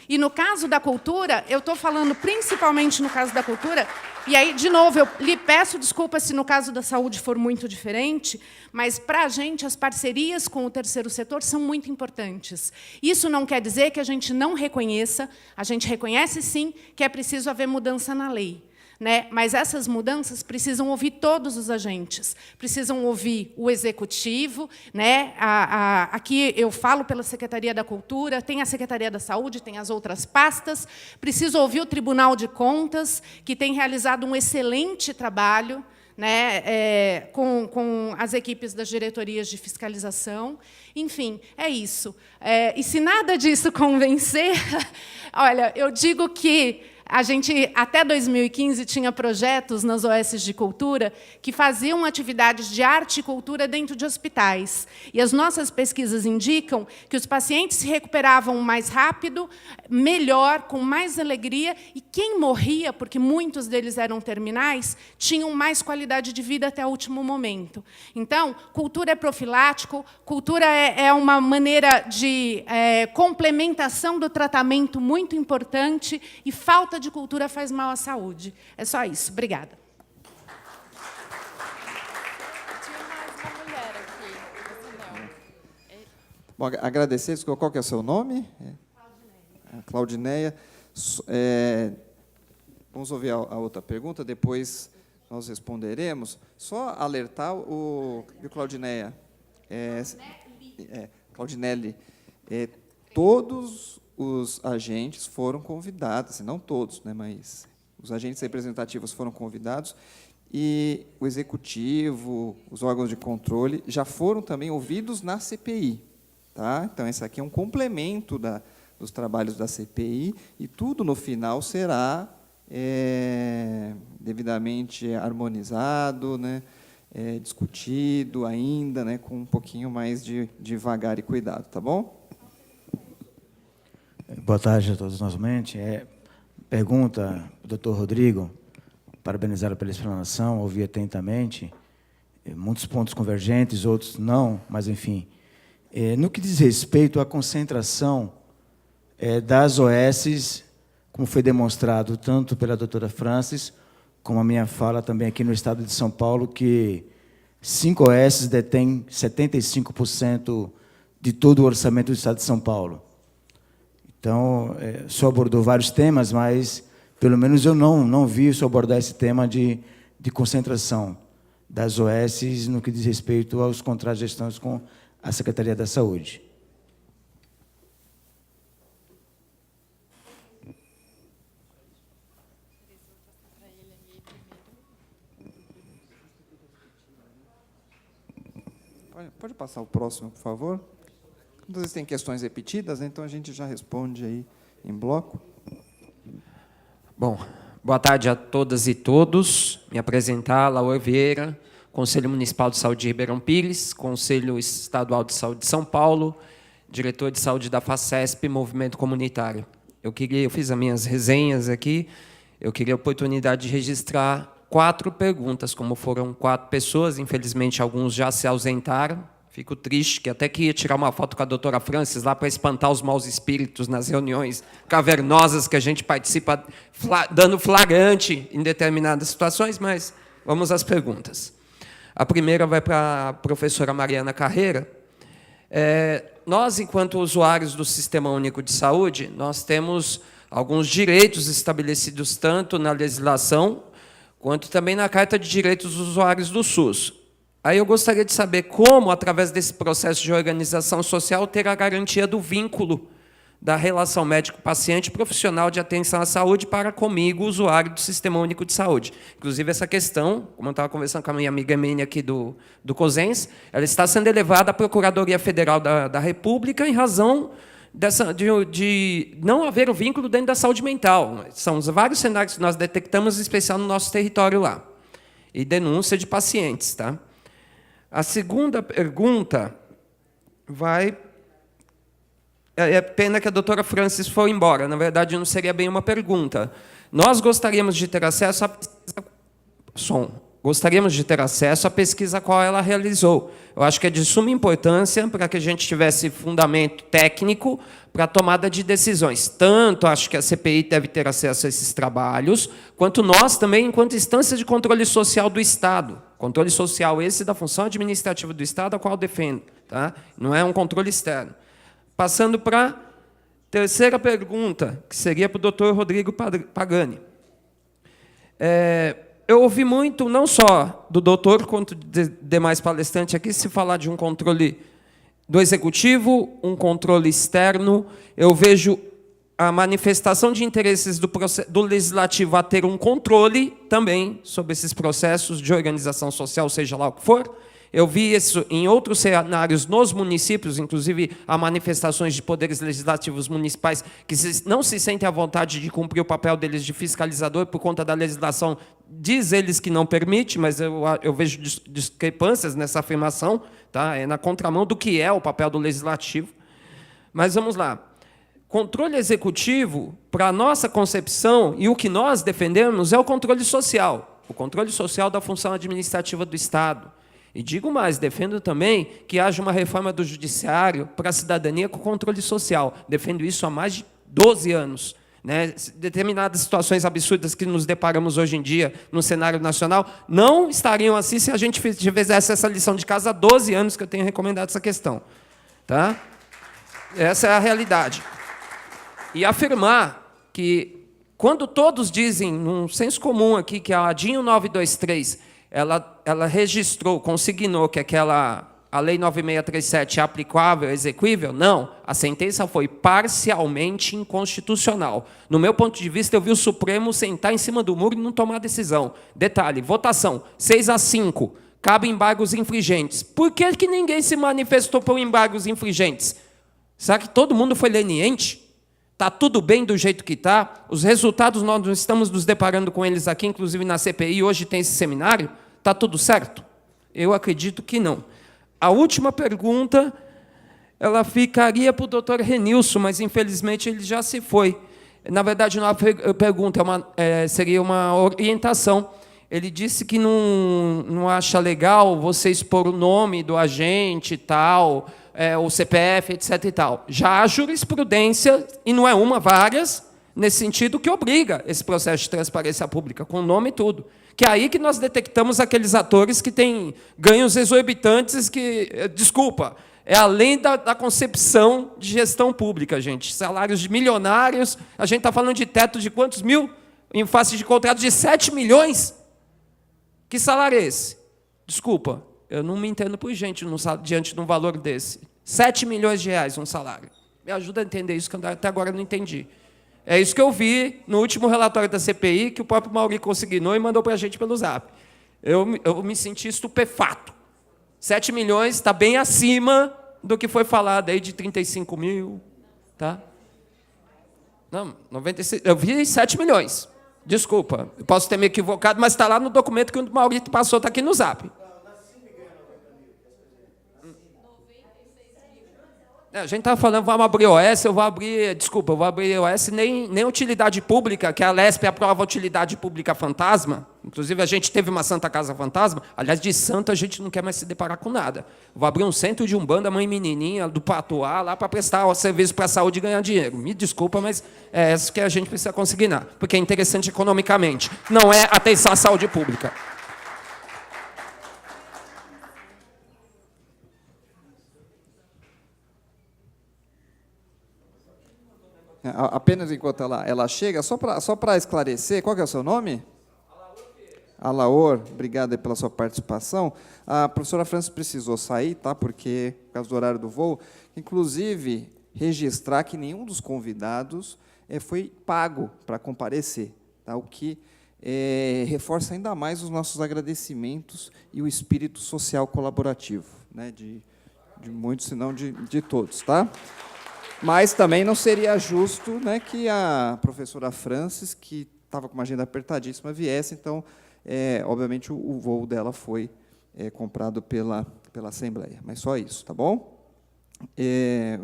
E, no caso da cultura, eu estou falando principalmente no caso da cultura, e aí, de novo, eu lhe peço desculpas se no caso da saúde for muito diferente, mas, para a gente, as parcerias com o terceiro setor são muito importantes. Isso não quer dizer que a gente não reconheça, a gente reconhece, sim, que é preciso haver mudança na lei. Né? Mas essas mudanças precisam ouvir todos os agentes, precisam ouvir o executivo. Né? Aqui eu falo pela Secretaria da Cultura, tem a Secretaria da Saúde, tem as outras pastas, preciso ouvir o Tribunal de Contas, que tem realizado um excelente trabalho, né, com as equipes das diretorias de fiscalização. Enfim, é isso. E se nada disso convencer, olha, eu digo que a gente, até 2015, tinha projetos nas OS de cultura que faziam atividades de arte e cultura dentro de hospitais. E as nossas pesquisas indicam que os pacientes se recuperavam mais rápido, melhor, com mais alegria, e quem morria, porque muitos deles eram terminais, tinham mais qualidade de vida até o último momento. Então, cultura é profilático, cultura é uma maneira de complementação do tratamento muito importante, e falta de cultura faz mal à saúde. É só isso. Obrigada. Tinha mais uma mulher aqui. Bom, agradecer. Qual que é o seu nome? Claudineia. Vamos ouvir a outra pergunta, depois nós responderemos. Só alertar viu, Claudineia? Claudinelli. Todos os agentes foram convidados, não todos, né, mas os agentes representativos foram convidados, e o executivo, os órgãos de controle, já foram também ouvidos na CPI. Tá? Então, esse aqui é um complemento dos trabalhos da CPI, e tudo, no final, será devidamente harmonizado, né, discutido ainda, né, com um pouquinho mais de devagar e cuidado. Tá bom? Boa tarde a todos novamente. pergunta, Dr. Rodrigo, parabenizá-lo pela explanação, ouvi atentamente, muitos pontos convergentes, outros não, mas, enfim. No que diz respeito à concentração das OSs, como foi demonstrado tanto pela doutora Francis, como a minha fala também aqui no Estado de São Paulo, que 5 OSs detêm 75% de todo o orçamento do Estado de São Paulo. Então, o senhor abordou vários temas, mas, pelo menos, eu não vi o senhor abordar esse tema de concentração das OSs no que diz respeito aos contratos de gestão com a Secretaria da Saúde. Pode passar o próximo, por favor? Às vezes tem questões repetidas, então a gente já responde aí em bloco. Bom, boa tarde a todas e todos. Me apresentar, Laura Vieira, Conselho Municipal de Saúde de Ribeirão Pires, Conselho Estadual de Saúde de São Paulo, diretor de saúde da FACESP, Movimento Comunitário. Eu fiz as minhas resenhas aqui, eu queria a oportunidade de registrar 4 perguntas, como foram 4 pessoas, infelizmente alguns já se ausentaram. Fico triste, que até queria tirar uma foto com a doutora Francis lá para espantar os maus espíritos nas reuniões cavernosas que a gente participa, dando flagrante em determinadas situações, mas vamos às perguntas. A primeira vai para a professora Mariana Carreira. Nós, enquanto usuários do Sistema Único de Saúde, nós temos alguns direitos estabelecidos tanto na legislação quanto também na Carta de Direitos dos Usuários do SUS. Aí eu gostaria de saber como, através desse processo de organização social, ter a garantia do vínculo da relação médico-paciente profissional de atenção à saúde para comigo, usuário do Sistema Único de Saúde. Inclusive, essa questão, como eu estava conversando com a minha amiga Emília aqui do COSENS, ela está sendo elevada à Procuradoria Federal da República em razão de não haver o vínculo dentro da saúde mental. São os vários cenários que nós detectamos, em especial no nosso território lá. E denúncia de pacientes, tá? A segunda pergunta vai... É pena que a doutora Francis foi embora. Na verdade, não seria bem uma pergunta. Nós gostaríamos de ter acesso à pesquisa... Gostaríamos de ter acesso à pesquisa a qual ela realizou. Eu acho que é de suma importância para que a gente tivesse fundamento técnico para a tomada de decisões. Tanto acho que a CPI deve ter acesso a esses trabalhos, quanto nós também, enquanto instância de controle social do Estado. Controle social esse da função administrativa do Estado, a qual eu defendo. Tá? Não é um controle externo. Passando para a terceira pergunta, que seria para o doutor Rodrigo Pagani. Eu ouvi muito, não só do doutor, quanto de demais palestrantes aqui, se falar de um controle do executivo, um controle externo. Eu vejo a manifestação de interesses do legislativo a ter um controle também sobre esses processos de organização social, seja lá o que for. Eu vi isso em outros cenários nos municípios, inclusive há manifestações de poderes legislativos municipais que não se sentem à vontade de cumprir o papel deles de fiscalizador por conta da legislação, diz eles que não permite, mas eu vejo discrepâncias nessa afirmação, tá? É na contramão do que é o papel do legislativo. Mas vamos lá. Controle executivo, para a nossa concepção, e o que nós defendemos, é o controle social da função administrativa do Estado. E digo mais, defendo também que haja uma reforma do judiciário para a cidadania com controle social. Defendo isso há mais de 12 anos. Né? Determinadas situações absurdas que nos deparamos hoje em dia no cenário nacional não estariam assim se a gente fizesse essa lição de casa há 12 anos que eu tenho recomendado essa questão. Tá? Essa é a realidade. E afirmar que, quando todos dizem, num senso comum aqui, que a DIN 923... Ela registrou, consignou que a Lei 9637 é aplicável, exequível? Não. A sentença foi parcialmente inconstitucional. No meu ponto de vista, eu vi o Supremo sentar em cima do muro e não tomar decisão. Detalhe, votação, 6-5, cabe embargos infringentes. Por que ninguém se manifestou por embargos infringentes? Será que todo mundo foi leniente? Está tudo bem do jeito que está? Os resultados, nós estamos nos deparando com eles aqui, inclusive na CPI, hoje tem esse seminário. Está tudo certo? Eu acredito que não. A última pergunta, ela ficaria para o doutor Renilson, mas, infelizmente, ele já se foi. Na verdade, não é uma pergunta, seria uma orientação. Ele disse que não acha legal você expor o nome do agente e tal, o CPF, etc. e tal. Já há jurisprudência, e não é uma, várias, nesse sentido, que obriga esse processo de transparência pública, com nome e tudo. Que é aí que nós detectamos aqueles atores que têm ganhos exorbitantes que, desculpa, é além da concepção de gestão pública, gente. Salários de milionários, a gente está falando de teto de quantos mil? Em face de contratos de 7 milhões? Que salário é esse? Desculpa, eu não me entendo por gente diante de um valor desse. 7 milhões de reais um salário. Me ajuda a entender isso, que eu até agora não entendi. É isso que eu vi no último relatório da CPI, que o próprio Mauri consignou e mandou para a gente pelo Zap. Eu me senti estupefato. 7 milhões está bem acima do que foi falado aí de 35 mil. Tá? Não, 96, eu vi 7 milhões. Desculpa, eu posso ter me equivocado, mas está lá no documento que o Maurício passou, está aqui no Zap. A gente estava falando, vamos abrir OS, eu vou abrir OS, nem utilidade pública, que a Lesp aprova utilidade pública fantasma. Inclusive, a gente teve uma Santa Casa Fantasma. Aliás, de santo a gente não quer mais se deparar com nada. Vou abrir um centro de Umbanda, mãe menininha, do Patuá, lá para prestar serviço para a saúde e ganhar dinheiro. Me desculpa, mas é isso que a gente precisa consignar, porque é interessante economicamente. Não é atenção à saúde pública. Apenas enquanto ela chega, só para esclarecer, qual que é o seu nome? Alaor, obrigado aí pela sua participação. A professora Francis precisou sair, tá? Porque, por causa do horário do voo, inclusive, registrar que nenhum dos convidados foi pago para comparecer, tá? O que reforça ainda mais os nossos agradecimentos e o espírito social colaborativo, né? De muitos, se não de todos, tá? Mas também não seria justo, né, que a professora Francis, que estava com uma agenda apertadíssima, viesse. Então, obviamente, o voo dela foi comprado pela Assembleia. Mas só isso, tá bom? E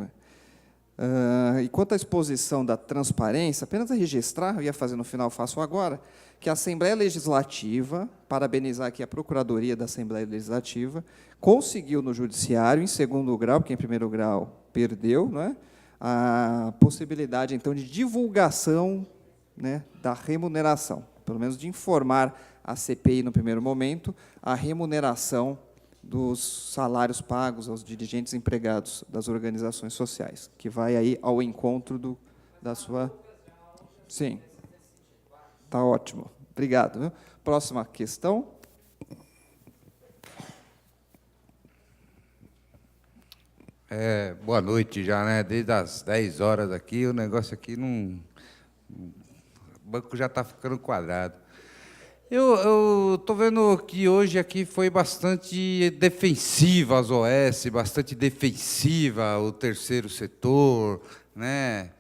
quanto à exposição da transparência, apenas a registrar, eu ia fazer no final, faço agora, que a Assembleia Legislativa, parabenizar aqui a Procuradoria da Assembleia Legislativa, conseguiu no Judiciário, em segundo grau, porque em primeiro grau perdeu, não é? A possibilidade, então, de divulgação, né, da remuneração, pelo menos de informar a CPI, no primeiro momento, a remuneração dos salários pagos aos dirigentes empregados das organizações sociais, que vai aí ao encontro da sua... Sim, está ótimo. Obrigado. Viu? Próxima questão. Boa noite já, né? Desde as 10 horas aqui, o negócio aqui não... O banco já está ficando quadrado. Eu estou vendo que hoje aqui foi bastante defensiva as OS, bastante defensiva o terceiro setor, né?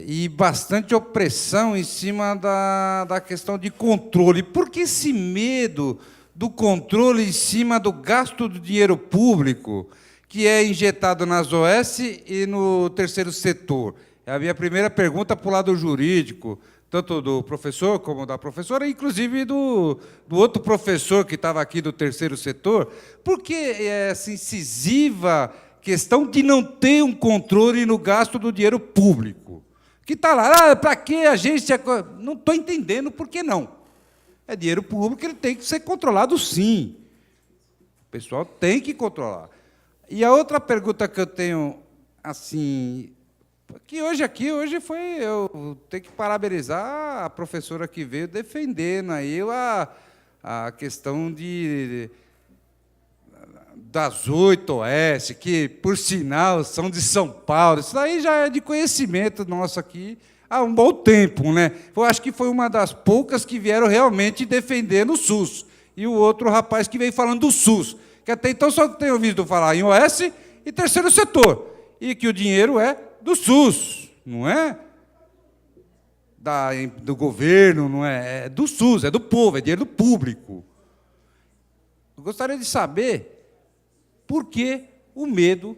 E bastante opressão em cima da questão de controle. Por que esse medo do controle em cima do gasto do dinheiro público que é injetado nas OS e no terceiro setor? É a minha primeira pergunta para o lado jurídico, tanto do professor como da professora, inclusive do outro professor que estava aqui do terceiro setor. Por que essa incisiva questão de não ter um controle no gasto do dinheiro público? Que está lá, para que a gente... Não estou entendendo por que não. É dinheiro público, ele tem que ser controlado, sim. O pessoal tem que controlar. E a outra pergunta que eu tenho, assim, que hoje foi, eu tenho que parabenizar a professora que veio defendendo aí a questão das 8 OS, que, por sinal, são de São Paulo. Isso daí já é de conhecimento nosso aqui há um bom tempo, né? Eu acho que foi uma das poucas que vieram realmente defendendo o SUS. E o outro rapaz que veio falando do SUS, que até então só tenho ouvido falar em OS e terceiro setor, e que o dinheiro é do SUS, não é do governo, não é do SUS, é do povo, é dinheiro público. Eu gostaria de saber por que o medo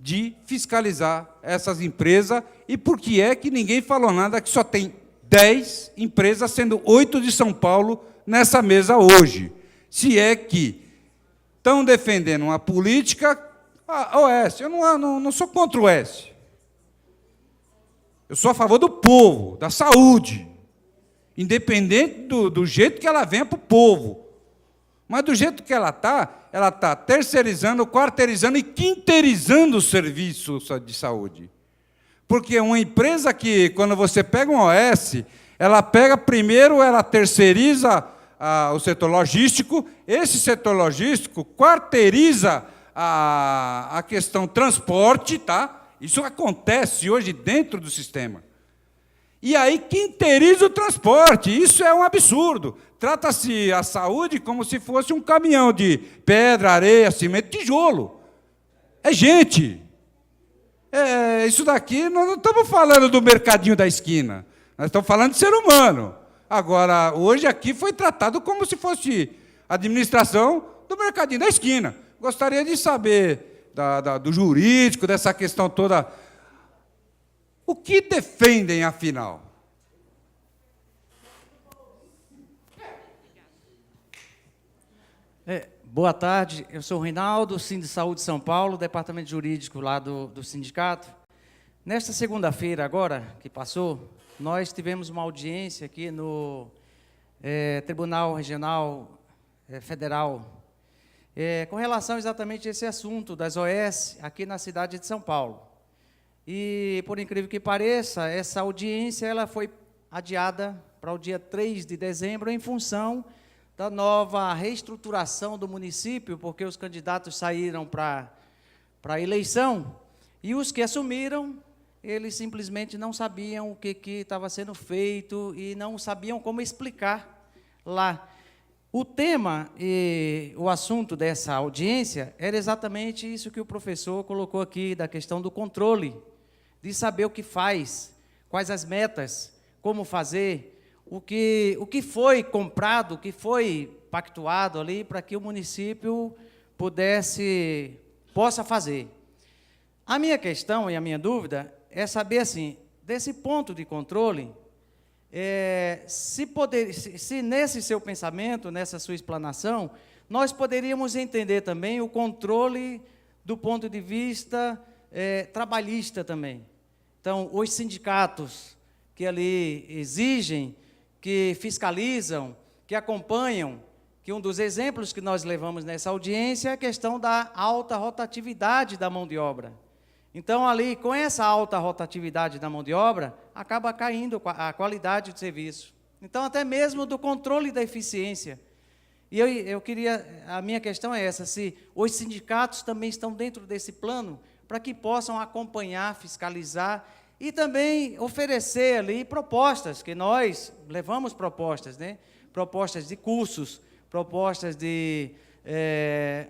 de fiscalizar essas empresas e por que é que ninguém falou nada que só tem 10 empresas, sendo 8 de São Paulo, nessa mesa hoje. Se é que estão defendendo uma política... Oeste, eu não sou contra o Oeste. Eu sou a favor do povo, da saúde, independente do jeito que ela venha para o povo. Mas do jeito que ela está terceirizando, quarteirizando e quinteirizando os serviços de saúde. Porque uma empresa que, quando você pega um OS, ela pega primeiro, ela terceiriza o setor logístico, esse setor logístico quarteiriza a questão transporte, tá? Isso acontece hoje dentro do sistema. E aí quinteiriza o transporte, isso é um absurdo. Trata-se a saúde como se fosse um caminhão de pedra, areia, cimento, tijolo. É gente. Isso daqui, nós não estamos falando do mercadinho da esquina, nós estamos falando de ser humano. Agora, hoje aqui foi tratado como se fosse administração do mercadinho da esquina. Gostaria de saber do jurídico, dessa questão toda. O que defendem, afinal? Boa tarde, eu sou o Reinaldo, Sind Saúde São Paulo, departamento jurídico lá do sindicato. Nesta segunda-feira agora, que passou, nós tivemos uma audiência aqui no Tribunal Regional Federal, com relação exatamente a esse assunto das OS aqui na cidade de São Paulo. E, por incrível que pareça, essa audiência ela foi adiada para o dia 3 de dezembro em função da nova reestruturação do município, porque os candidatos saíram para a eleição e os que assumiram, eles simplesmente não sabiam o que estava sendo feito e não sabiam como explicar lá. O tema e o assunto dessa audiência era exatamente isso que o professor colocou aqui, da questão do controle, de saber o que faz, quais as metas, como fazer, o que foi comprado, o que foi pactuado ali para que o município possa fazer. A minha questão e a minha dúvida é saber, assim, desse ponto de controle, se nesse seu pensamento, nessa sua explanação, nós poderíamos entender também o controle do ponto de vista trabalhista também. Então, os sindicatos que ali exigem, que fiscalizam, que acompanham, que um dos exemplos que nós levamos nessa audiência é a questão da alta rotatividade da mão de obra. Então, ali, com essa alta rotatividade da mão de obra, acaba caindo a qualidade do serviço. Então, até mesmo do controle da eficiência. E a minha questão é essa, se os sindicatos também estão dentro desse plano, para que possam acompanhar, fiscalizar e também oferecer ali propostas, que nós levamos propostas, né? Propostas de cursos, propostas de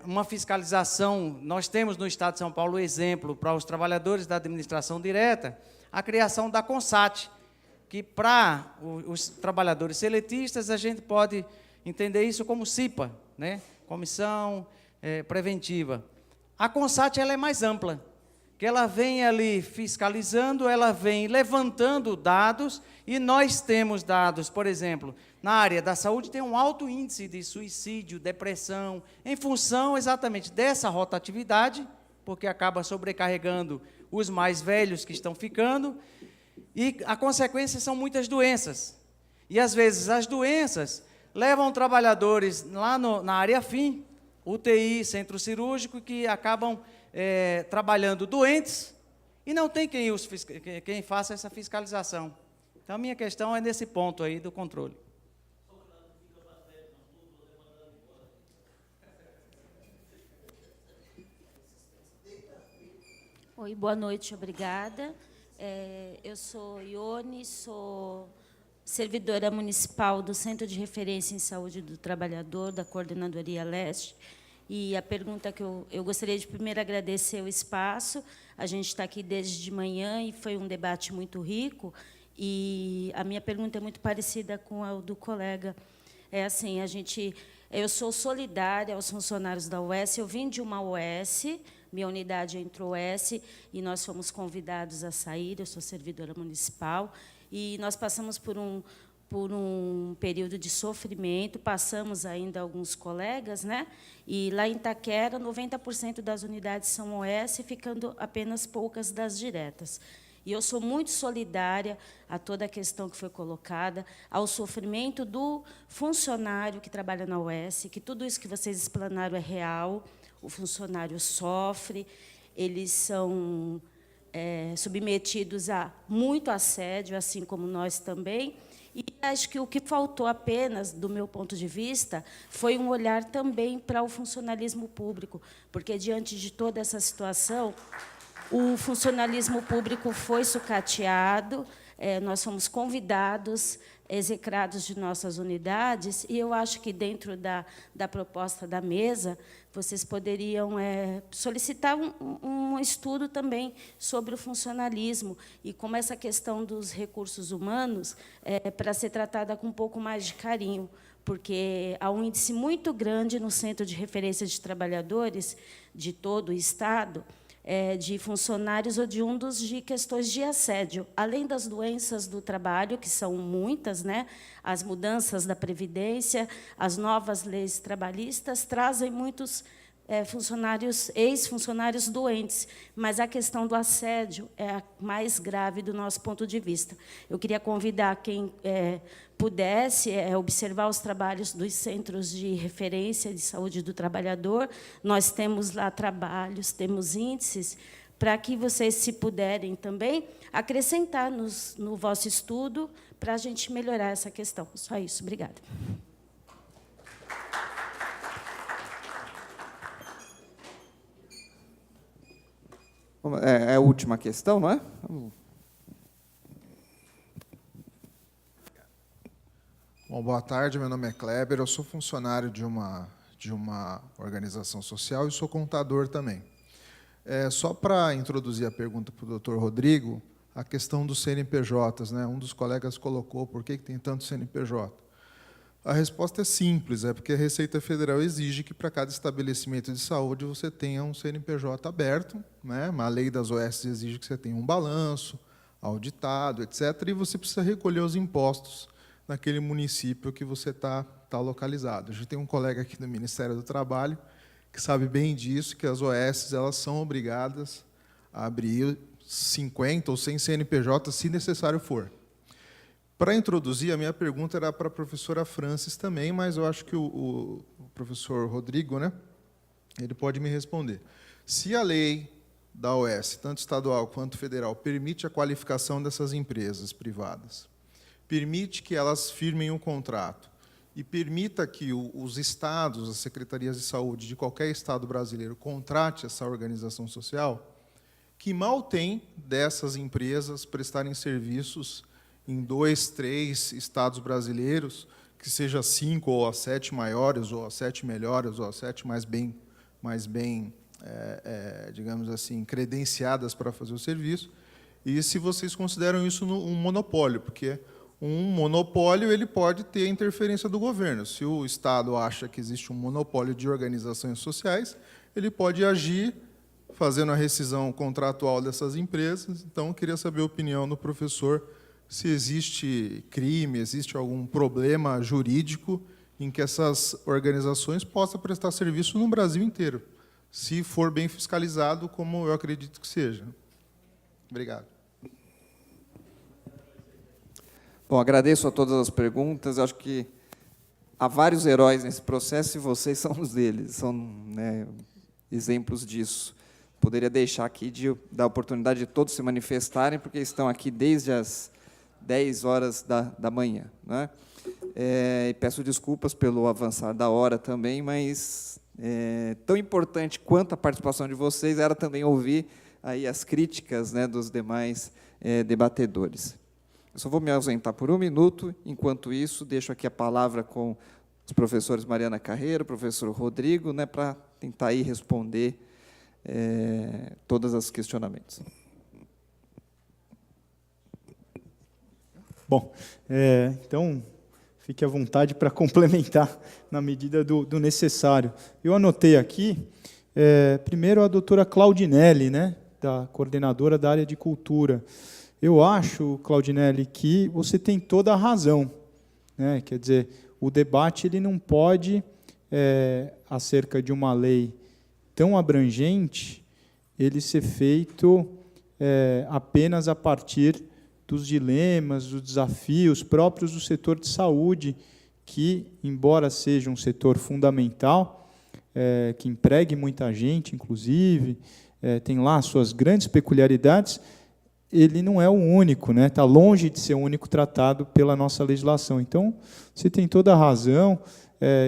uma fiscalização. Nós temos no Estado de São Paulo o exemplo para os trabalhadores da administração direta, a criação da CONSAT, que para os trabalhadores seletistas a gente pode entender isso como CIPA, né? Comissão Preventiva. A CONSAT ela é mais ampla, que ela vem ali fiscalizando, ela vem levantando dados, e nós temos dados, por exemplo, na área da saúde tem um alto índice de suicídio, depressão, em função exatamente dessa rotatividade, porque acaba sobrecarregando os mais velhos que estão ficando, e a consequência são muitas doenças. E, às vezes, as doenças levam trabalhadores lá na área fim, UTI, centro cirúrgico, que acabam trabalhando doentes e não tem quem faça essa fiscalização. Então, a minha questão é nesse ponto aí do controle. Oi, boa noite, obrigada. Eu sou Ione, sou servidora municipal do Centro de Referência em Saúde do Trabalhador, da Coordenadoria Leste. E a pergunta que eu gostaria de primeiro agradecer o espaço. A gente está aqui desde de manhã e foi um debate muito rico. E a minha pergunta é muito parecida com a do colega. É assim, eu sou solidária aos funcionários da UES. Eu vim de uma UES, minha unidade entrou OS e nós fomos convidados a sair. Eu sou servidora municipal e nós passamos por um período de sofrimento, passamos ainda alguns colegas, né? E lá em Itaquera, 90% das unidades são OS, ficando apenas poucas das diretas. E eu sou muito solidária a toda a questão que foi colocada, ao sofrimento do funcionário que trabalha na OS, que tudo isso que vocês explanaram é real, o funcionário sofre, eles são submetidos a muito assédio, assim como nós também. E acho que o que faltou apenas, do meu ponto de vista, foi um olhar também para o funcionalismo público, porque, diante de toda essa situação, o funcionalismo público foi sucateado, nós fomos convidados, execrados de nossas unidades, e eu acho que, dentro da proposta da mesa, vocês poderiam solicitar um estudo também sobre o funcionalismo e como essa questão dos recursos humanos para ser tratada com um pouco mais de carinho, porque há um índice muito grande no Centro de Referência de Trabalhadores de todo o Estado, de funcionários oriundos de questões de assédio, além das doenças do trabalho, que são muitas, né? As mudanças da Previdência, as novas leis trabalhistas trazem muitos funcionários, ex-funcionários doentes, mas a questão do assédio é a mais grave do nosso ponto de vista. Eu queria convidar quem pudesse observar os trabalhos dos Centros de Referência de Saúde do Trabalhador. Nós temos lá trabalhos, temos índices, para que vocês, se puderem também, acrescentar no vosso estudo para a gente melhorar essa questão. Só isso. Obrigada. É a última questão, não é? Bom, boa tarde, meu nome é Kleber, eu sou funcionário de uma organização social e sou contador também. Só para introduzir a pergunta para o doutor Rodrigo, a questão dos CNPJs, né? Um dos colegas colocou por que tem tanto CNPJ. A resposta é simples, porque a Receita Federal exige que, para cada estabelecimento de saúde, você tenha um CNPJ aberto, né? A lei das OS exige que você tenha um balanço auditado, etc., e você precisa recolher os impostos naquele município que você está localizado. A gente tem um colega aqui do Ministério do Trabalho que sabe bem disso, que as OS elas são obrigadas a abrir 50 ou 100 CNPJ, se necessário for. Para introduzir, a minha pergunta era para a professora Francis também, mas eu acho que o professor Rodrigo, né, ele pode me responder. Se a lei da OS, tanto estadual quanto federal, permite a qualificação dessas empresas privadas, permite que elas firmem um contrato e permita que os estados, as secretarias de saúde de qualquer estado brasileiro contrate essa organização social, que mal tem dessas empresas prestarem serviços em 2, 3 estados brasileiros, que seja 5 ou as 7 maiores, ou as 7 melhores, ou as 7 mais bem digamos assim, credenciadas para fazer o serviço, e se vocês consideram isso um monopólio, porque um monopólio ele pode ter interferência do governo. Se o Estado acha que existe um monopólio de organizações sociais, ele pode agir fazendo a rescisão contratual dessas empresas. Então, eu queria saber a opinião do professor se existe crime, existe algum problema jurídico em que essas organizações possam prestar serviço no Brasil inteiro, se for bem fiscalizado, como eu acredito que seja. Obrigado. Bom, agradeço a todas as perguntas. Eu acho que há vários heróis nesse processo e vocês são os deles, são, né, exemplos disso. Poderia deixar aqui de dar a oportunidade de todos se manifestarem, porque estão aqui desde as 10 horas da manhã, né? E peço desculpas pelo avançar da hora também, mas tão importante quanto a participação de vocês era também ouvir aí as críticas, né, dos demais debatedores. Eu só vou me ausentar por 1 minuto. Enquanto isso, deixo aqui a palavra com os professores Mariana Carreiro, professor Rodrigo, né, para tentar aí responder todos os questionamentos. Bom, então, fique à vontade para complementar na medida do necessário. Eu anotei aqui, Primeiro, a doutora Claudinelli, né, da coordenadora da área de cultura. Eu acho, Claudinelli, que você tem toda a razão, né? Quer dizer, o debate ele não pode, acerca de uma lei tão abrangente, ele ser feito apenas a partir dos dilemas, dos desafios próprios do setor de saúde, que, embora seja um setor fundamental, que empregue muita gente, inclusive, tem lá suas grandes peculiaridades, ele não é o único, né? Está longe de ser o único tratado pela nossa legislação. Então, você tem toda a razão.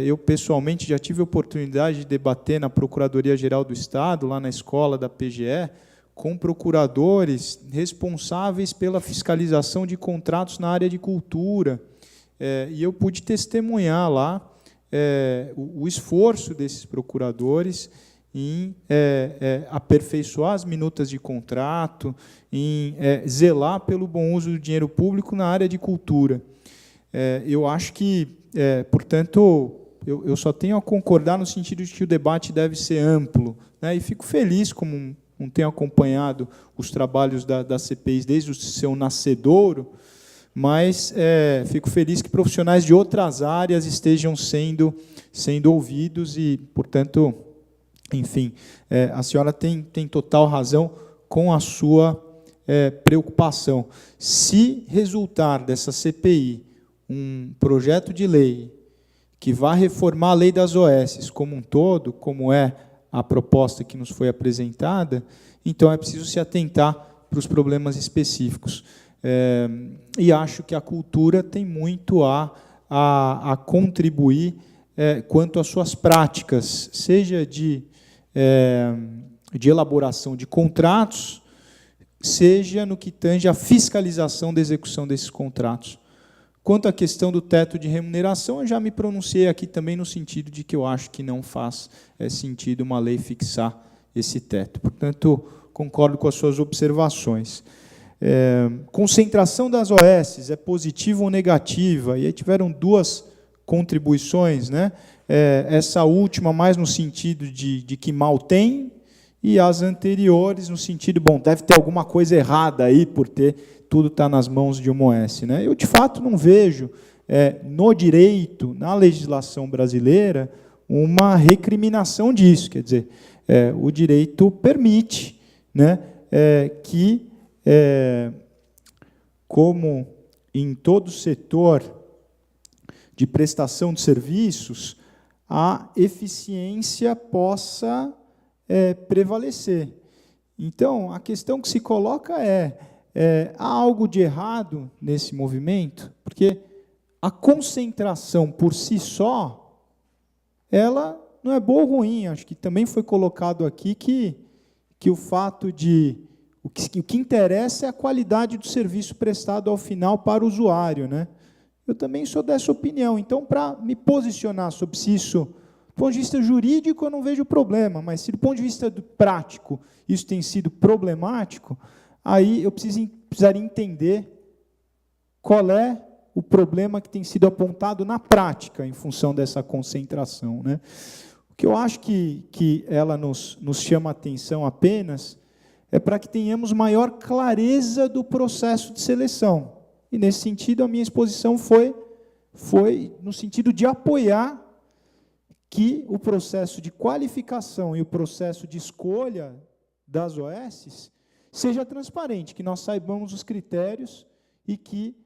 Eu, pessoalmente, já tive a oportunidade de debater na Procuradoria-Geral do Estado, lá na escola da PGE, com procuradores responsáveis pela fiscalização de contratos na área de cultura. E eu pude testemunhar lá o esforço desses procuradores em aperfeiçoar as minutas de contrato, em zelar pelo bom uso do dinheiro público na área de cultura. Eu acho que, portanto, eu só tenho a concordar no sentido de que o debate deve ser amplo, né? E fico feliz, como não tenho acompanhado os trabalhos da CPI desde o seu nascedouro, mas fico feliz que profissionais de outras áreas estejam sendo ouvidos e, portanto, enfim, a senhora tem total razão com a sua preocupação. Se resultar dessa CPI um projeto de lei que vá reformar a lei das OS como um todo, como é a proposta que nos foi apresentada, então é preciso se atentar para os problemas específicos. E acho que a cultura tem muito a contribuir quanto às suas práticas, seja de elaboração de contratos, seja no que tange à fiscalização da execução desses contratos. Quanto à questão do teto de remuneração, eu já me pronunciei aqui também no sentido de que eu acho que não faz sentido uma lei fixar esse teto. Portanto, concordo com as suas observações. Concentração das OS, é positiva ou negativa? E aí tiveram duas contribuições, né? Essa última mais no sentido de que mal tem, e as anteriores no sentido, bom, deve ter alguma coisa errada aí por ter tudo está nas mãos de uma OS, né? Eu, de fato, não vejo no direito, na legislação brasileira, uma recriminação disso. Quer dizer, o direito permite, né, que, como em todo setor de prestação de serviços, a eficiência possa prevalecer. Então, a questão que se coloca há algo de errado nesse movimento? Porque a concentração por si só, ela não é boa ou ruim. Acho que também foi colocado aqui que o fato de... O que interessa é a qualidade do serviço prestado ao final para o usuário, né? Eu também sou dessa opinião. Então, para me posicionar sobre se isso, do ponto de vista jurídico, eu não vejo problema, mas se do ponto de vista prático isso tem sido problemático, aí eu precisaria entender qual é o problema que tem sido apontado na prática em função dessa concentração, né? O que eu acho que ela nos chama a atenção apenas é para que tenhamos maior clareza do processo de seleção. E, nesse sentido, a minha exposição foi no sentido de apoiar que o processo de qualificação e o processo de escolha das OS seja transparente, que nós saibamos os critérios e que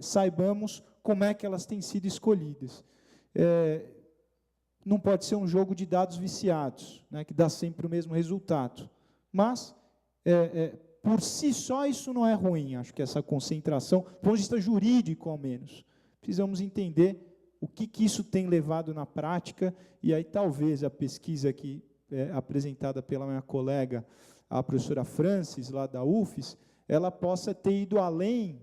saibamos como é que elas têm sido escolhidas. Não pode ser um jogo de dados viciados, né, que dá sempre o mesmo resultado. Mas, por si só, isso não é ruim. Acho que essa concentração, do ponto de vista jurídico, ao menos, precisamos entender o que isso tem levado na prática, e aí talvez a pesquisa aqui apresentada pela minha colega, a professora Francis, lá da UFES, ela possa ter ido além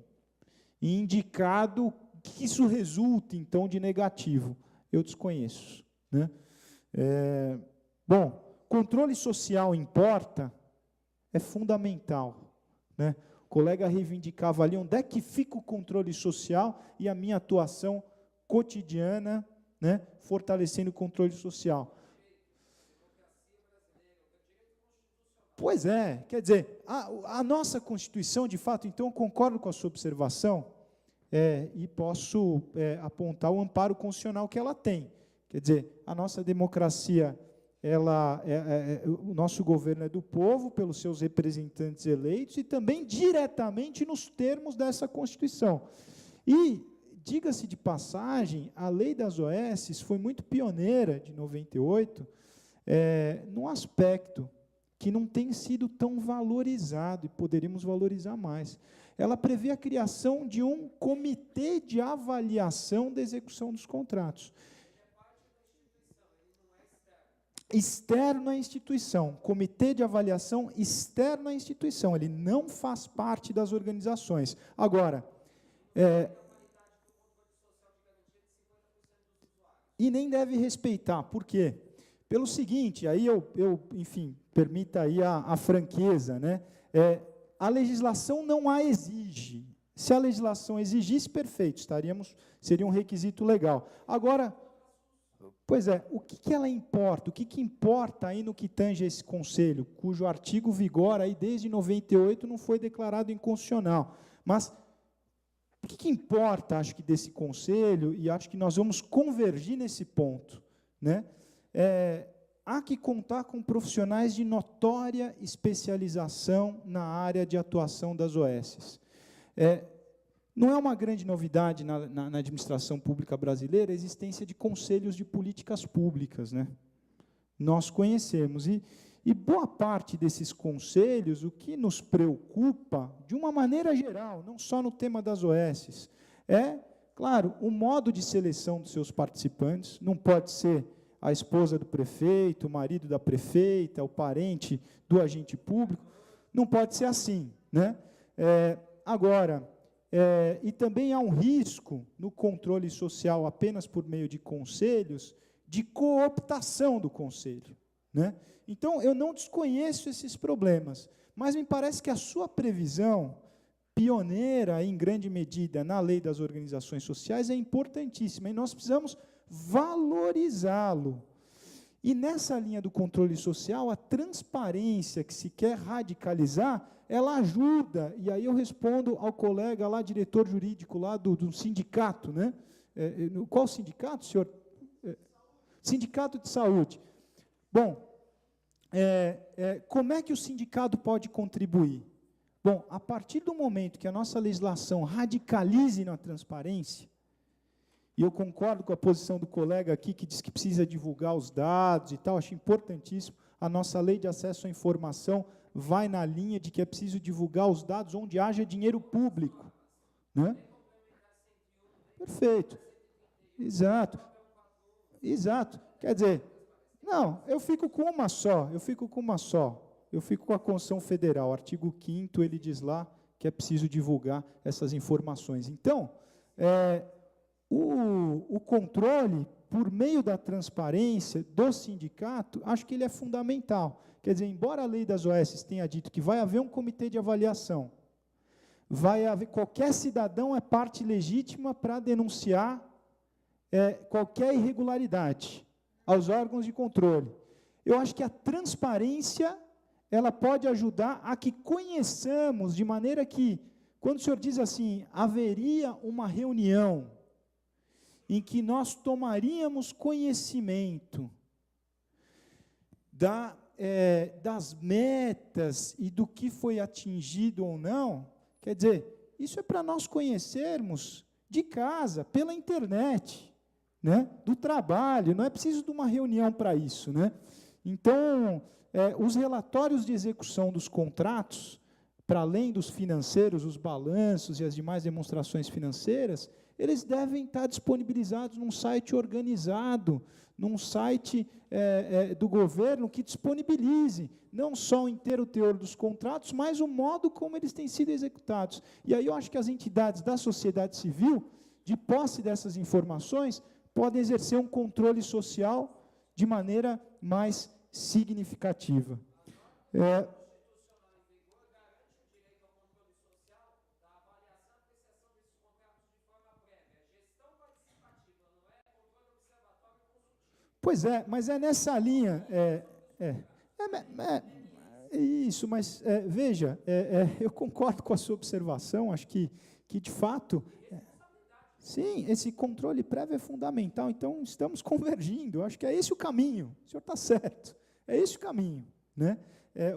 e indicado que isso resulte, então, de negativo. Eu desconheço, né? Bom, controle social importa, é fundamental, né? O colega reivindicava ali onde é que fica o controle social e a minha atuação cotidiana, né, fortalecendo o controle social. Pois é, quer dizer, a nossa Constituição, de fato, então, eu concordo com a sua observação, e posso apontar o amparo constitucional que ela tem. Quer dizer, a nossa democracia, o nosso governo é do povo, pelos seus representantes eleitos, e também diretamente nos termos dessa Constituição. E, diga-se de passagem, a lei das OS foi muito pioneira, de 98, num aspecto que não tem sido tão valorizado, e poderíamos valorizar mais. Ela prevê a criação de um comitê de avaliação da execução dos contratos. Externo à instituição, comitê de avaliação externo à instituição, ele não faz parte das organizações. Agora, e nem deve respeitar, por quê? Pelo seguinte, aí enfim, permita aí a franqueza, né? A legislação não a exige. Se a legislação exigisse, perfeito, seria um requisito legal. Agora, pois é, o que ela importa? O que importa aí no que tange a esse conselho, cujo artigo vigora aí desde 98 não foi declarado inconstitucional. Mas o que importa, acho que, desse conselho, e acho que nós vamos convergir nesse ponto, né? Há que contar com profissionais de notória especialização na área de atuação das OS. Não é uma grande novidade na administração pública brasileira a existência de conselhos de políticas públicas, né? Nós conhecemos. E boa parte desses conselhos, o que nos preocupa, de uma maneira geral, não só no tema das OS, claro, o modo de seleção dos seus participantes. Não pode ser a esposa do prefeito, o marido da prefeita, o parente do agente público. Não pode ser assim, né? Agora, e também há um risco no controle social apenas por meio de conselhos, de cooptação do conselho, né? Então, eu não desconheço esses problemas, mas me parece que a sua previsão, pioneira em grande medida na lei das organizações sociais, é importantíssima, e nós precisamos valorizá-lo. E nessa linha do controle social, a transparência que se quer radicalizar, ela ajuda, e aí eu respondo ao colega lá, diretor jurídico lá do sindicato, né? Qual sindicato, senhor? Sindicato de Saúde. Bom, como é que o sindicato pode contribuir? Bom, a partir do momento que a nossa legislação radicalize na transparência, e eu concordo com a posição do colega aqui, que diz que precisa divulgar os dados e tal, acho importantíssimo. A nossa lei de acesso à informação vai na linha de que é preciso divulgar os dados onde haja dinheiro público, né? Perfeito. Exato. Exato. Quer dizer, não, eu fico com uma só. Eu fico com a Constituição Federal, artigo 5º, ele diz lá que é preciso divulgar essas informações. Então, o controle, por meio da transparência do sindicato, acho que ele é fundamental. Quer dizer, embora a lei das OS tenha dito que vai haver um comitê de avaliação, qualquer cidadão é parte legítima para denunciar qualquer irregularidade aos órgãos de controle. Eu acho que a transparência ela pode ajudar a que conheçamos, de maneira que, quando o senhor diz assim, haveria uma reunião em que nós tomaríamos conhecimento das metas e do que foi atingido ou não, quer dizer, isso é para nós conhecermos de casa, pela internet, né? Do trabalho, não é preciso de uma reunião para isso, né? Então, os relatórios de execução dos contratos, para além dos financeiros, os balanços e as demais demonstrações financeiras, eles devem estar disponibilizados num site organizado, num site do governo que disponibilize não só o inteiro teor dos contratos, mas o modo como eles têm sido executados. E aí eu acho que as entidades da sociedade civil, de posse dessas informações, podem exercer um controle social de maneira mais significativa. Pois é, mas é nessa linha. Isso, mas veja, eu concordo com a sua observação, acho que de fato... Sim, esse controle prévio é fundamental, então estamos convergindo, eu acho que é esse o caminho, o senhor está certo, é esse o caminho. Né?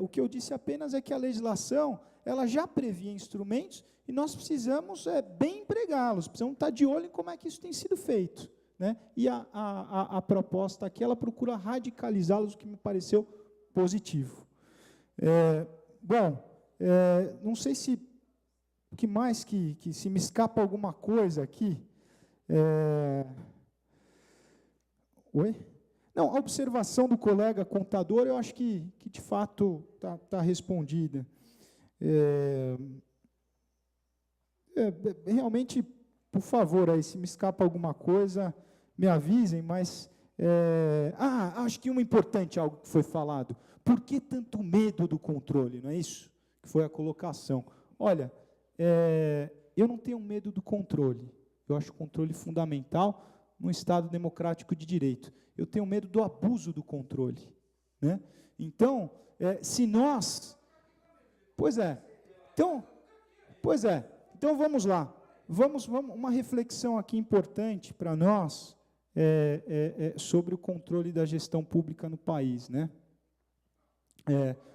O que eu disse apenas é que a legislação ela já previa instrumentos e nós precisamos bem empregá-los, precisamos estar de olho em como é que isso tem sido feito. Né? E a proposta aqui, ela procura radicalizá-los, o que me pareceu positivo. Não sei se o que mais que se me escapa alguma coisa aqui. Oi? Não, a observação do colega contador, eu acho que de fato está respondida. Realmente, por favor, aí, se me escapa alguma coisa, me avisem, mas... acho que uma importante, algo que foi falado. Por que tanto medo do controle? Não é isso? Que foi a colocação. Olha, eu não tenho medo do controle. Eu acho o controle fundamental num Estado democrático de direito. Eu tenho medo do abuso do controle. Né? Então, se nós... Pois é. Então, vamos lá. Vamos uma reflexão aqui importante para nós sobre o controle da gestão pública no país. Né?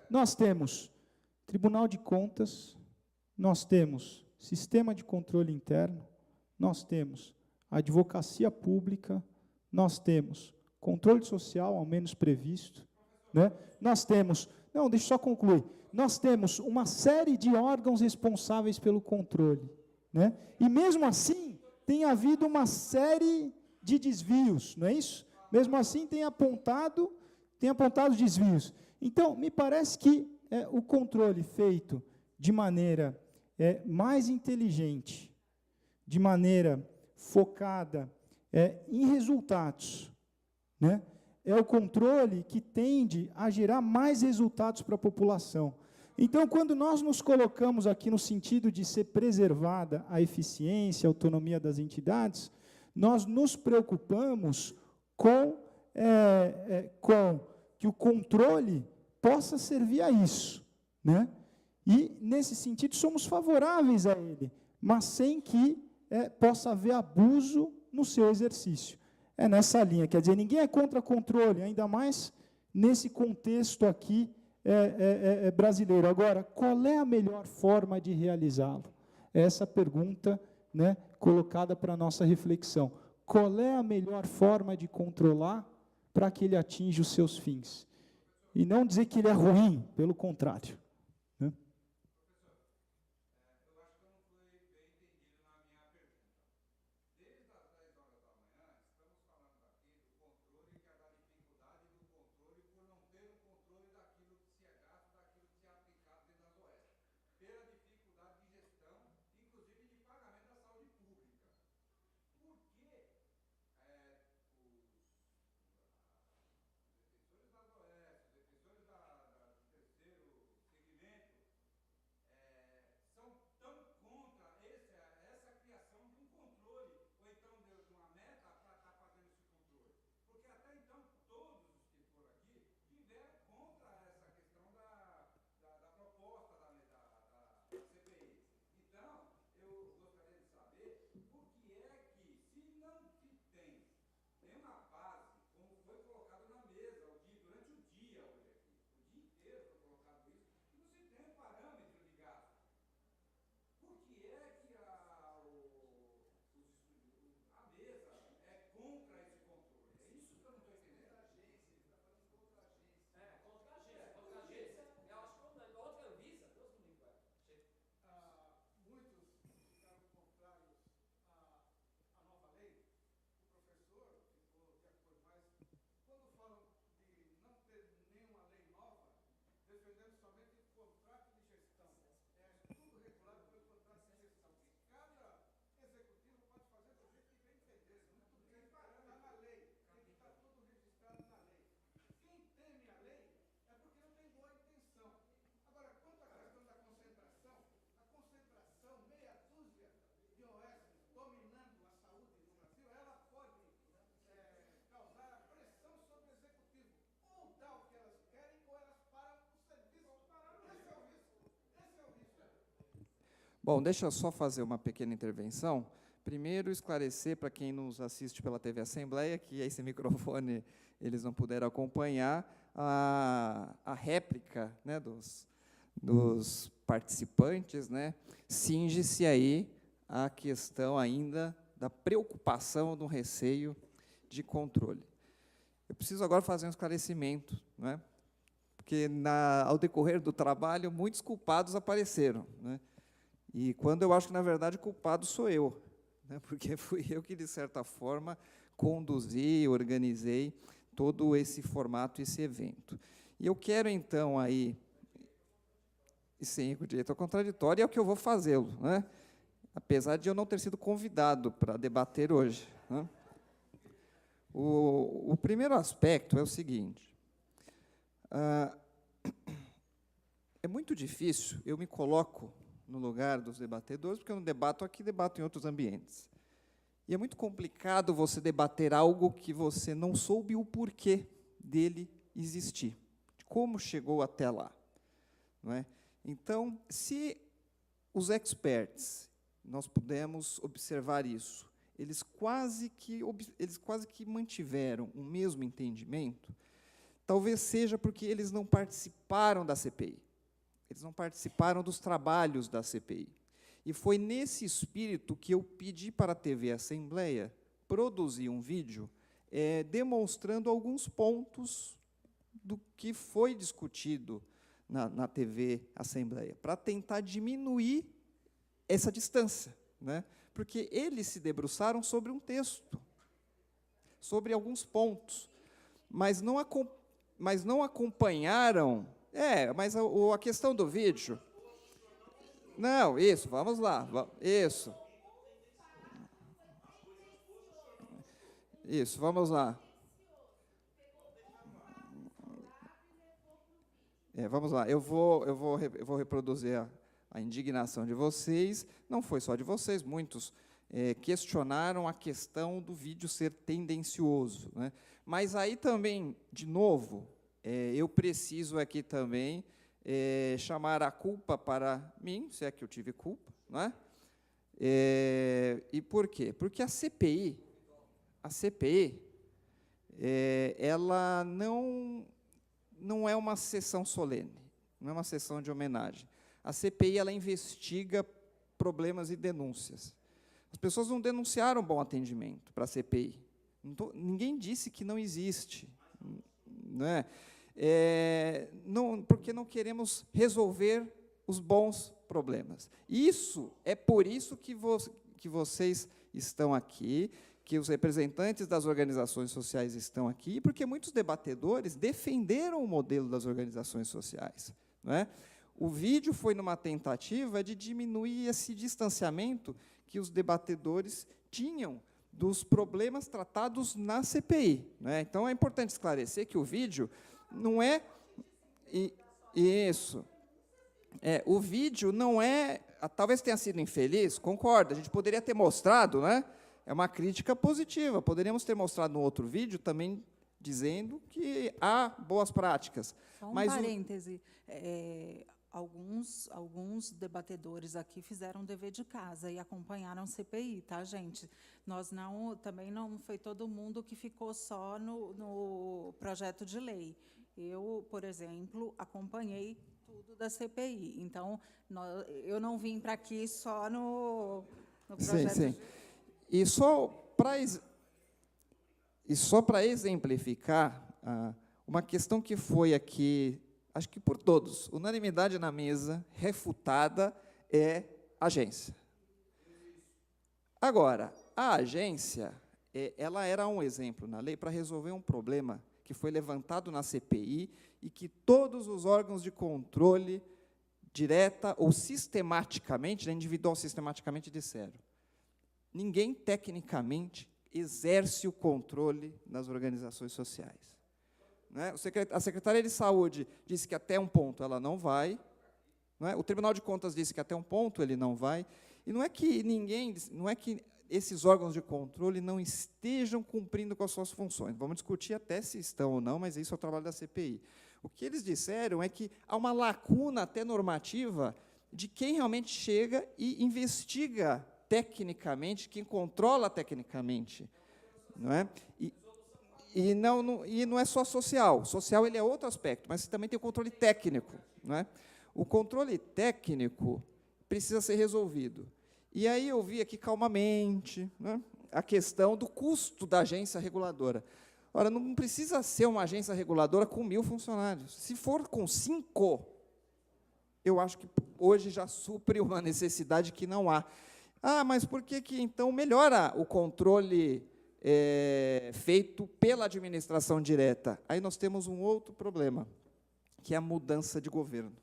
Nós temos Tribunal de Contas, nós temos Sistema de Controle Interno, nós temos Advocacia Pública, nós temos controle social, ao menos previsto, né? Nós temos... Não, deixa eu só concluir. Nós temos uma série de órgãos responsáveis pelo controle. Né? E, mesmo assim, tem havido uma série de desvios, não é isso? Mesmo assim, tem apontado desvios. Então, me parece que o controle feito de maneira mais inteligente, de maneira focada em resultados, né? É o controle que tende a gerar mais resultados para a população. Então, quando nós nos colocamos aqui no sentido de ser preservada a eficiência, a autonomia das entidades, nós nos preocupamos com que o controle possa servir a isso. Né? E, nesse sentido, somos favoráveis a ele, mas sem que possa haver abuso no seu exercício. É nessa linha, quer dizer, ninguém é contra controle, ainda mais nesse contexto aqui brasileiro. Agora, qual é a melhor forma de realizá-lo? Essa pergunta, né, colocada para a nossa reflexão. Qual é a melhor forma de controlar para que ele atinja os seus fins? E não dizer que ele é ruim, pelo contrário. Né? Bom, deixa eu só fazer uma pequena intervenção. Primeiro, esclarecer para quem nos assiste pela TV Assembleia, que esse microfone eles não puderam acompanhar, a réplica, né, dos participantes, né, cinge-se aí a questão ainda da preocupação, do receio de controle. Eu preciso agora fazer um esclarecimento, né, porque, ao decorrer do trabalho, muitos culpados apareceram, né, e quando eu acho que, na verdade, o culpado sou eu, né, porque fui eu que, de certa forma, conduzi, organizei todo esse formato, esse evento. E eu quero, então, aí, sim, com direito ao contraditório, é o que eu vou fazê-lo, né, apesar de eu não ter sido convidado para debater hoje, né. O primeiro aspecto é o seguinte: é muito difícil, eu me coloco no lugar dos debatedores, porque eu não debato aqui, debato em outros ambientes. E é muito complicado você debater algo que você não soube o porquê dele existir, de como chegou até lá, não é? Então, se os experts, nós pudemos observar isso, eles quase que mantiveram o mesmo entendimento, talvez seja porque eles não participaram da CPI. Eles não participaram dos trabalhos da CPI. E foi nesse espírito que eu pedi para a TV Assembleia produzir um vídeo demonstrando alguns pontos do que foi discutido na TV Assembleia, para tentar diminuir essa distância, né? Porque eles se debruçaram sobre um texto, sobre alguns pontos, mas não acompanharam. Mas a questão do vídeo... Não, isso, vamos lá. Isso. Isso, vamos lá. Vamos lá, eu vou reproduzir a indignação de vocês. Não foi só de vocês, muitos questionaram a questão do vídeo ser tendencioso, né? Mas aí também, de novo, eu preciso aqui também chamar a culpa para mim, se é que eu tive culpa, não é? E por quê? Porque a CPI, ela não é uma sessão solene, não é uma sessão de homenagem. A CPI ela investiga problemas e denúncias. As pessoas não denunciaram bom atendimento para a CPI. Ninguém disse que não existe, não é? Porque não queremos resolver os bons problemas. Isso é por isso que vocês estão aqui, que os representantes das organizações sociais estão aqui, porque muitos debatedores defenderam o modelo das organizações sociais, não é? O vídeo foi numa tentativa de diminuir esse distanciamento que os debatedores tinham dos problemas tratados na CPI, né? Então, é importante esclarecer que o vídeo não é... Isso. O vídeo não é... Talvez tenha sido infeliz, concordo, a gente poderia ter mostrado, né? É uma crítica positiva, poderíamos ter mostrado no outro vídeo também dizendo que há boas práticas. Só um mas parêntese. Alguns debatedores aqui fizeram o dever de casa e acompanharam a CPI, tá, gente? Também não foi todo mundo que ficou só no projeto de lei. Eu, por exemplo, acompanhei tudo da CPI. Então, eu não vim para aqui só no projeto de lei. E só para exemplificar, uma questão que foi aqui, acho que por todos, unanimidade na mesa, refutada, é agência. Agora, a agência, ela era um exemplo na lei para resolver um problema que foi levantado na CPI e que todos os órgãos de controle, direta ou sistematicamente, individual sistematicamente, disseram: ninguém, tecnicamente, exerce o controle nas organizações sociais. Né? A Secretaria de Saúde disse que até um ponto ela não vai, não é? O Tribunal de Contas disse que até um ponto ele não vai, e não é que esses órgãos de controle não estejam cumprindo com as suas funções. Vamos discutir até se estão ou não, mas isso é o trabalho da CPI. O que eles disseram é que há uma lacuna até normativa de quem realmente chega e investiga tecnicamente, quem controla tecnicamente, não é? E não é só social. Social ele é outro aspecto, mas também tem o controle técnico, não é? O controle técnico precisa ser resolvido. E aí eu vi aqui calmamente, né, a questão do custo da agência reguladora. Ora, não precisa ser uma agência reguladora com 1.000 funcionários. Se for com 5, eu acho que hoje já supre uma necessidade que não há. Ah, mas por que então melhora o controle feito pela administração direta? Aí nós temos um outro problema, que é a mudança de governo.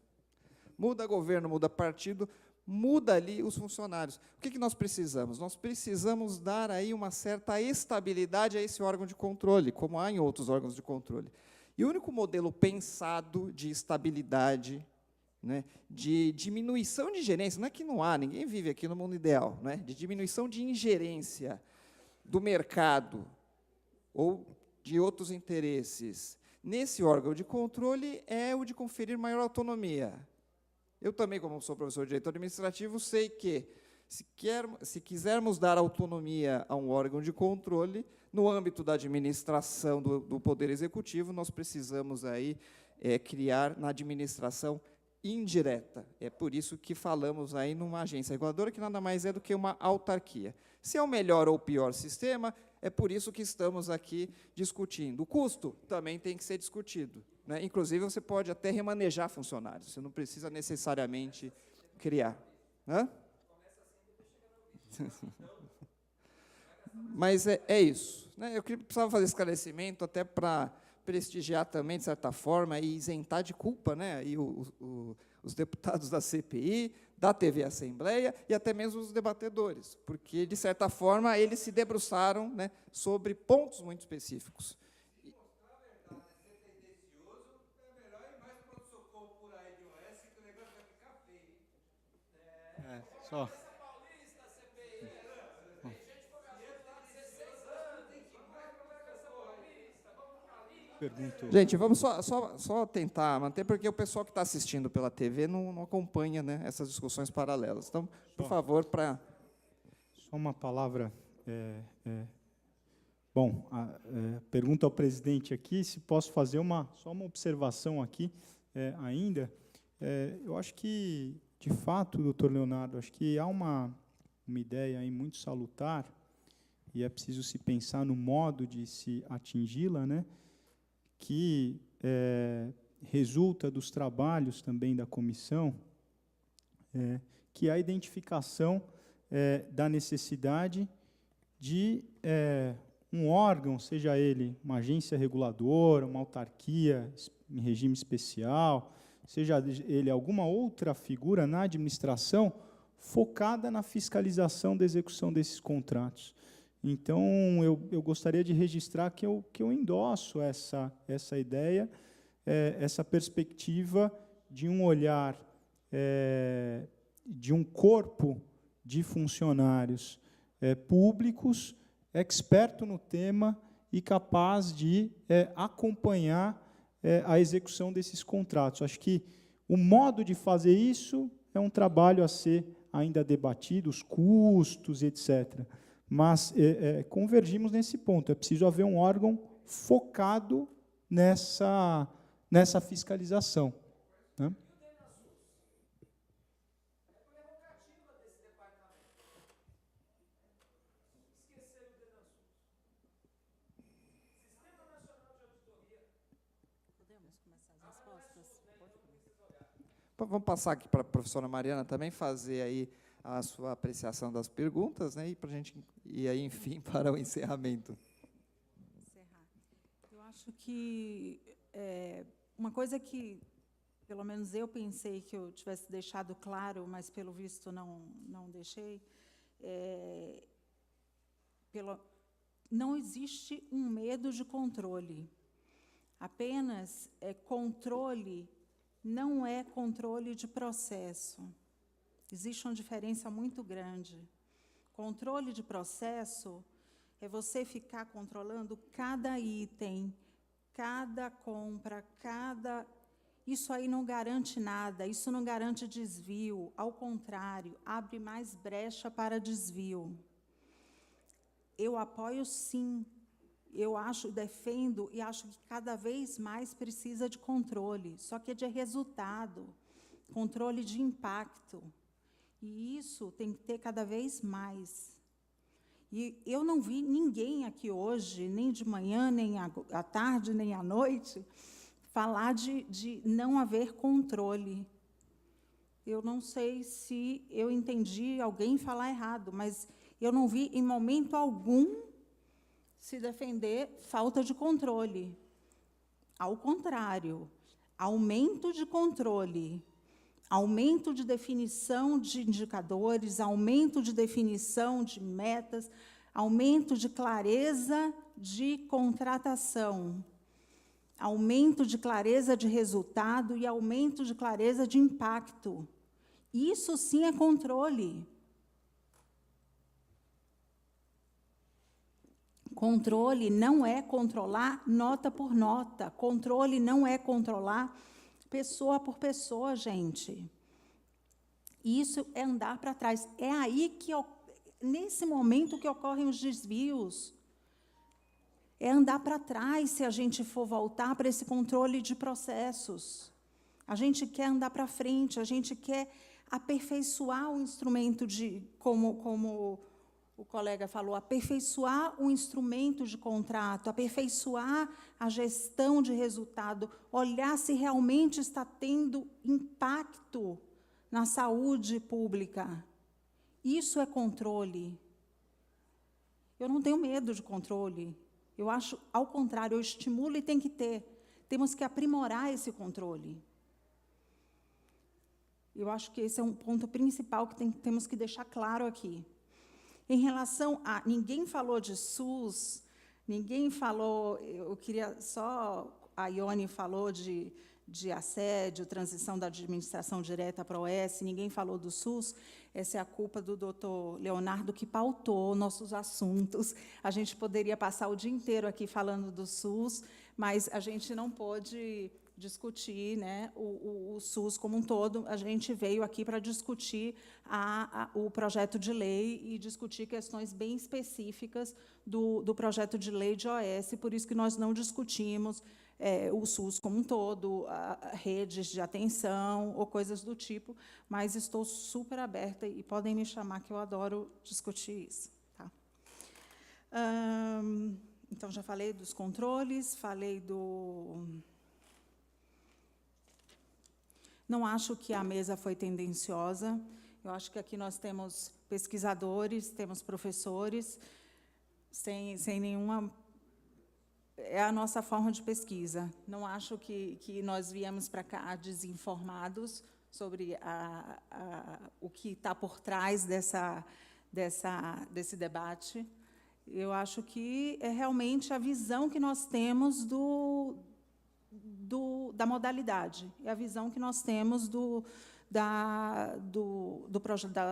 Muda governo, muda partido, muda ali os funcionários. O que nós precisamos? Nós precisamos dar aí uma certa estabilidade a esse órgão de controle, como há em outros órgãos de controle. E o único modelo pensado de estabilidade, né, de diminuição de ingerência, não é que não há, ninguém vive aqui no mundo ideal, né, de diminuição de ingerência do mercado ou de outros interesses, nesse órgão de controle é o de conferir maior autonomia. Eu também, como sou professor de direito administrativo, sei que, se quisermos dar autonomia a um órgão de controle, no âmbito da administração do Poder Executivo, nós precisamos aí, criar na administração indireta. É por isso que falamos aí numa agência reguladora, que nada mais é do que uma autarquia. Se é o melhor ou o pior sistema, é por isso que estamos aqui discutindo. O custo também tem que ser discutido, né? Inclusive, você pode até remanejar funcionários, você não precisa necessariamente criar. Hã? Mas é isso, né? Eu precisava fazer esclarecimento até para prestigiar também, de certa forma, e isentar de culpa, né, e os deputados da CPI, da TV Assembleia e até mesmo os debatedores, porque, de certa forma, eles se debruçaram, né, sobre pontos muito específicos. Só. Pergunto. Gente, vamos só tentar manter, porque o pessoal que está assistindo pela TV não acompanha, né, essas discussões paralelas. Então, por favor, para... Só uma palavra. Bom, pergunta ao presidente aqui, se posso fazer só uma observação aqui ainda. Eu acho que, de fato, doutor Leonardo, acho que há uma ideia aí muito salutar, e é preciso se pensar no modo de se atingi-la, né, que resulta dos trabalhos também da comissão, que é a identificação da necessidade de um órgão, seja ele uma agência reguladora, uma autarquia em regime especial, seja ele alguma outra figura na administração, focada na fiscalização da execução desses contratos. Então, eu gostaria de registrar que eu endosso essa ideia, essa perspectiva de um olhar, de um corpo de funcionários públicos, experto no tema e capaz de acompanhar a execução desses contratos. Acho que o modo de fazer isso é um trabalho a ser ainda debatido, os custos, etc., mas convergimos nesse ponto. É preciso haver um órgão focado nessa fiscalização, né? Podemos começar as respostas? Vamos passar aqui para a professora Mariana também fazer aí a sua apreciação das perguntas, né, e para a gente ir aí, enfim, para o encerramento. Encerrar. Eu acho que uma coisa que, pelo menos eu pensei que eu tivesse deixado claro, mas pelo visto não deixei, não existe um medo de controle. Apenas controle não é controle de processo. Existe uma diferença muito grande. Controle de processo é você ficar controlando cada item, cada compra, Isso aí não garante nada, isso não garante desvio, ao contrário, abre mais brecha para desvio. Eu apoio, sim. Eu defendo e acho que cada vez mais precisa de controle, só que é de resultado, controle de impacto. E isso tem que ter cada vez mais. E eu não vi ninguém aqui hoje, nem de manhã, nem à tarde, nem à noite, falar de não haver controle. Eu não sei se eu entendi alguém falar errado, mas eu não vi, em momento algum, se defender falta de controle. Ao contrário, aumento de controle, aumento de definição de indicadores, aumento de definição de metas, aumento de clareza de contratação, aumento de clareza de resultado e aumento de clareza de impacto. Isso sim é controle. Controle não é controlar nota por nota. Controle não é controlar pessoa por pessoa, gente. Isso é andar para trás. É aí que, nesse momento, que ocorrem os desvios. É andar para trás se a gente for voltar para esse controle de processos. A gente quer andar para frente, a gente quer aperfeiçoar o instrumento como o colega falou, aperfeiçoar o instrumento de contrato, aperfeiçoar a gestão de resultado, olhar se realmente está tendo impacto na saúde pública. Isso é controle. Eu não tenho medo de controle. Eu acho, ao contrário, eu estimulo e tem que ter. Temos que aprimorar esse controle. Eu acho que esse é um ponto principal que temos que deixar claro aqui. Em relação a... Ninguém falou de SUS, ninguém falou... Eu queria só... A Ione falou de assédio, transição da administração direta para a OS, ninguém falou do SUS. Essa é a culpa do doutor Leonardo, que pautou nossos assuntos. A gente poderia passar o dia inteiro aqui falando do SUS, mas a gente não pôde discutir, né, o SUS como um todo. A gente veio aqui para discutir o projeto de lei e discutir questões bem específicas do projeto de lei de OS, por isso que nós não discutimos o SUS como um todo, redes de atenção ou coisas do tipo, mas estou super aberta e podem me chamar, que eu adoro discutir isso. Tá? Então, já falei dos controles, falei do... Não acho que a mesa foi tendenciosa. Eu acho que aqui nós temos pesquisadores, temos professores, sem nenhuma... É a nossa forma de pesquisa. Não acho que nós viemos para cá desinformados sobre o que está por trás desse debate. Eu acho que é realmente a visão que nós temos da modalidade, é a visão que nós temos da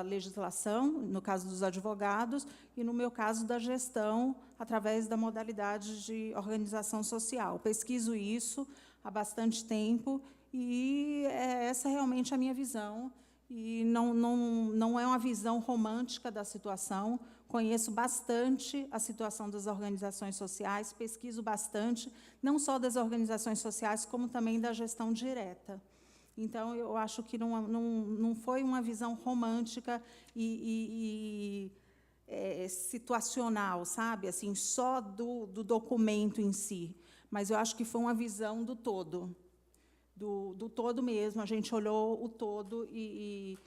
legislação, no caso dos advogados, e, no meu caso, da gestão, através da modalidade de organização social. Pesquiso isso há bastante tempo, e essa é realmente a minha visão, e não é uma visão romântica da situação. Conheço bastante a situação das organizações sociais, pesquiso bastante, não só das organizações sociais, como também da gestão direta. Então, eu acho que não foi uma visão romântica e situacional, sabe? Assim, só do documento em si. Mas eu acho que foi uma visão do todo. Do todo mesmo. A gente olhou o todo e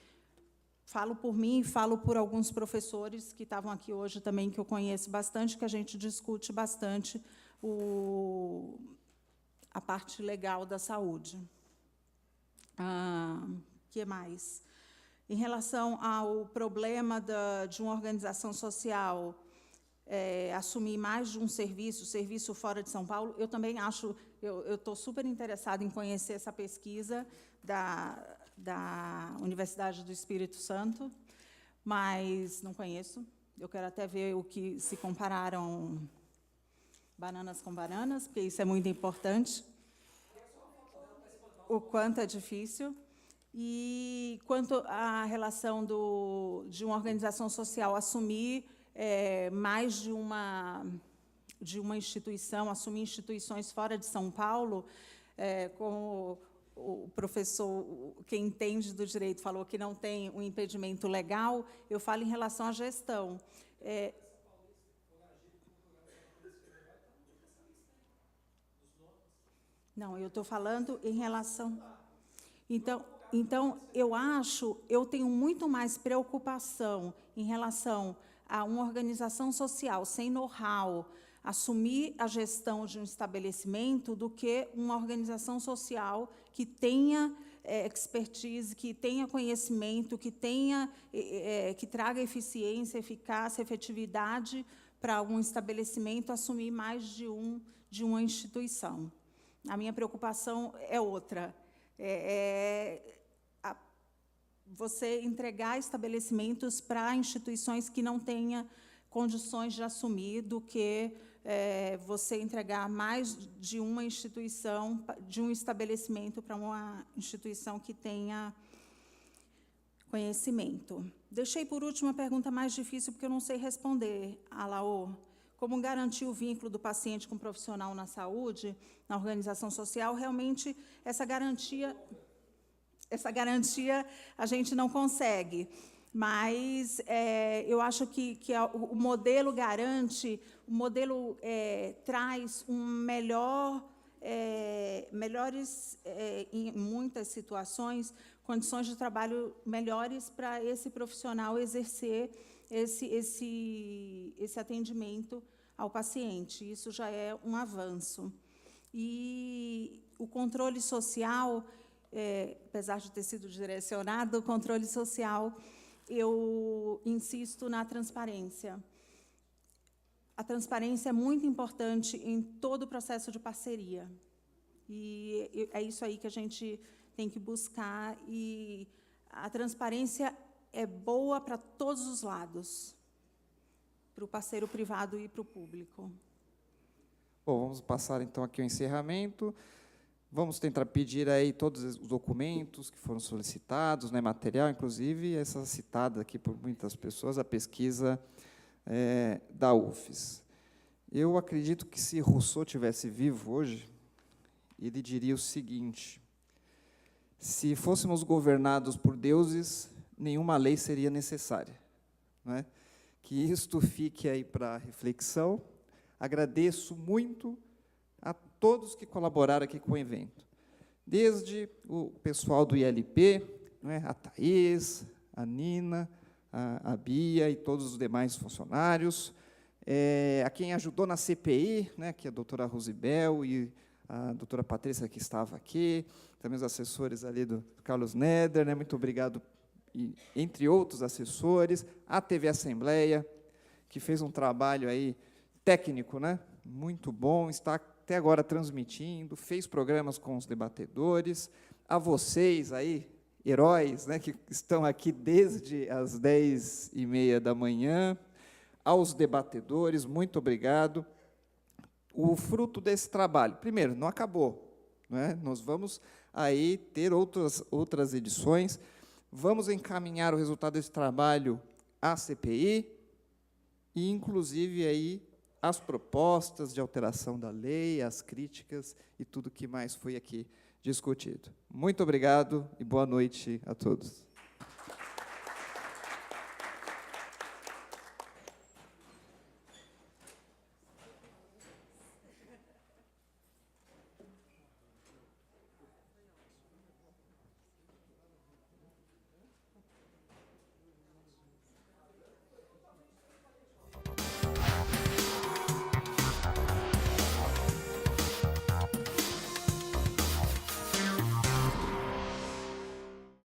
falo por mim, falo por alguns professores que estavam aqui hoje também, que eu conheço bastante, que a gente discute bastante a parte legal da saúde. Que mais? Em relação ao problema de uma organização social assumir mais de um serviço fora de São Paulo, eu também acho, eu estou super interessada em conhecer essa pesquisa da Universidade do Espírito Santo, mas não conheço. Eu quero até ver o que se compararam bananas com bananas, porque isso é muito importante. o quanto é difícil. E quanto à relação de uma organização social assumir mais de uma instituição, assumir instituições fora de São Paulo, como o professor, quem entende do direito, falou que não tem um impedimento legal, eu falo em relação à gestão. Não, eu estou falando em relação... Então, eu tenho muito mais preocupação em relação a uma organização social sem know-how assumir a gestão de um estabelecimento do que uma organização social que tenha expertise, que tenha conhecimento, que traga eficiência, eficácia, efetividade para um estabelecimento assumir mais de uma instituição. A minha preocupação é outra. Você entregar estabelecimentos para instituições que não tenham condições de assumir do que você entregar mais de uma instituição, de um estabelecimento para uma instituição que tenha conhecimento. Deixei, por último, a pergunta mais difícil, porque eu não sei responder, Alaô. Como garantir o vínculo do paciente com o profissional na saúde, na organização social? Realmente, essa garantia a gente não consegue, mas eu acho que o modelo garante, o modelo traz melhores, em muitas situações, condições de trabalho melhores para esse profissional exercer esse atendimento ao paciente. Isso já é um avanço. E o controle social, apesar de ter sido direcionado, o controle social, eu insisto na transparência. A transparência é muito importante em todo o processo de parceria. E é isso aí que a gente tem que buscar. E a transparência é boa para todos os lados, para o parceiro privado e para o público. Bom, vamos passar, então, aqui ao encerramento. Vamos tentar pedir aí todos os documentos que foram solicitados, né, material, inclusive essa citada aqui por muitas pessoas, a pesquisa da UFES. Eu acredito que, se Rousseau tivesse vivo hoje, ele diria o seguinte: se fôssemos governados por deuses, nenhuma lei seria necessária. Não é? Que isto fique aí para reflexão. Agradeço muito a todos que colaboraram aqui com o evento, desde o pessoal do ILP, não é? A Thaís, a Nina, a Bia e todos os demais funcionários, a quem ajudou na CPI, né, que é a doutora Rosibel e a doutora Patrícia, que estava aqui, também os assessores ali do Carlos Neder, né, muito obrigado, e, entre outros assessores, a TV Assembleia, que fez um trabalho aí técnico, né, muito bom, está até agora transmitindo, fez programas com os debatedores, a vocês aí, heróis, né, que estão aqui desde as 10h30 da manhã, aos debatedores, muito obrigado. O fruto desse trabalho, primeiro, não acabou, né? Nós vamos aí ter outras edições, vamos encaminhar o resultado desse trabalho à CPI, e, inclusive, aí, as propostas de alteração da lei, as críticas e tudo que mais foi aqui discutido. Muito obrigado e boa noite a todos.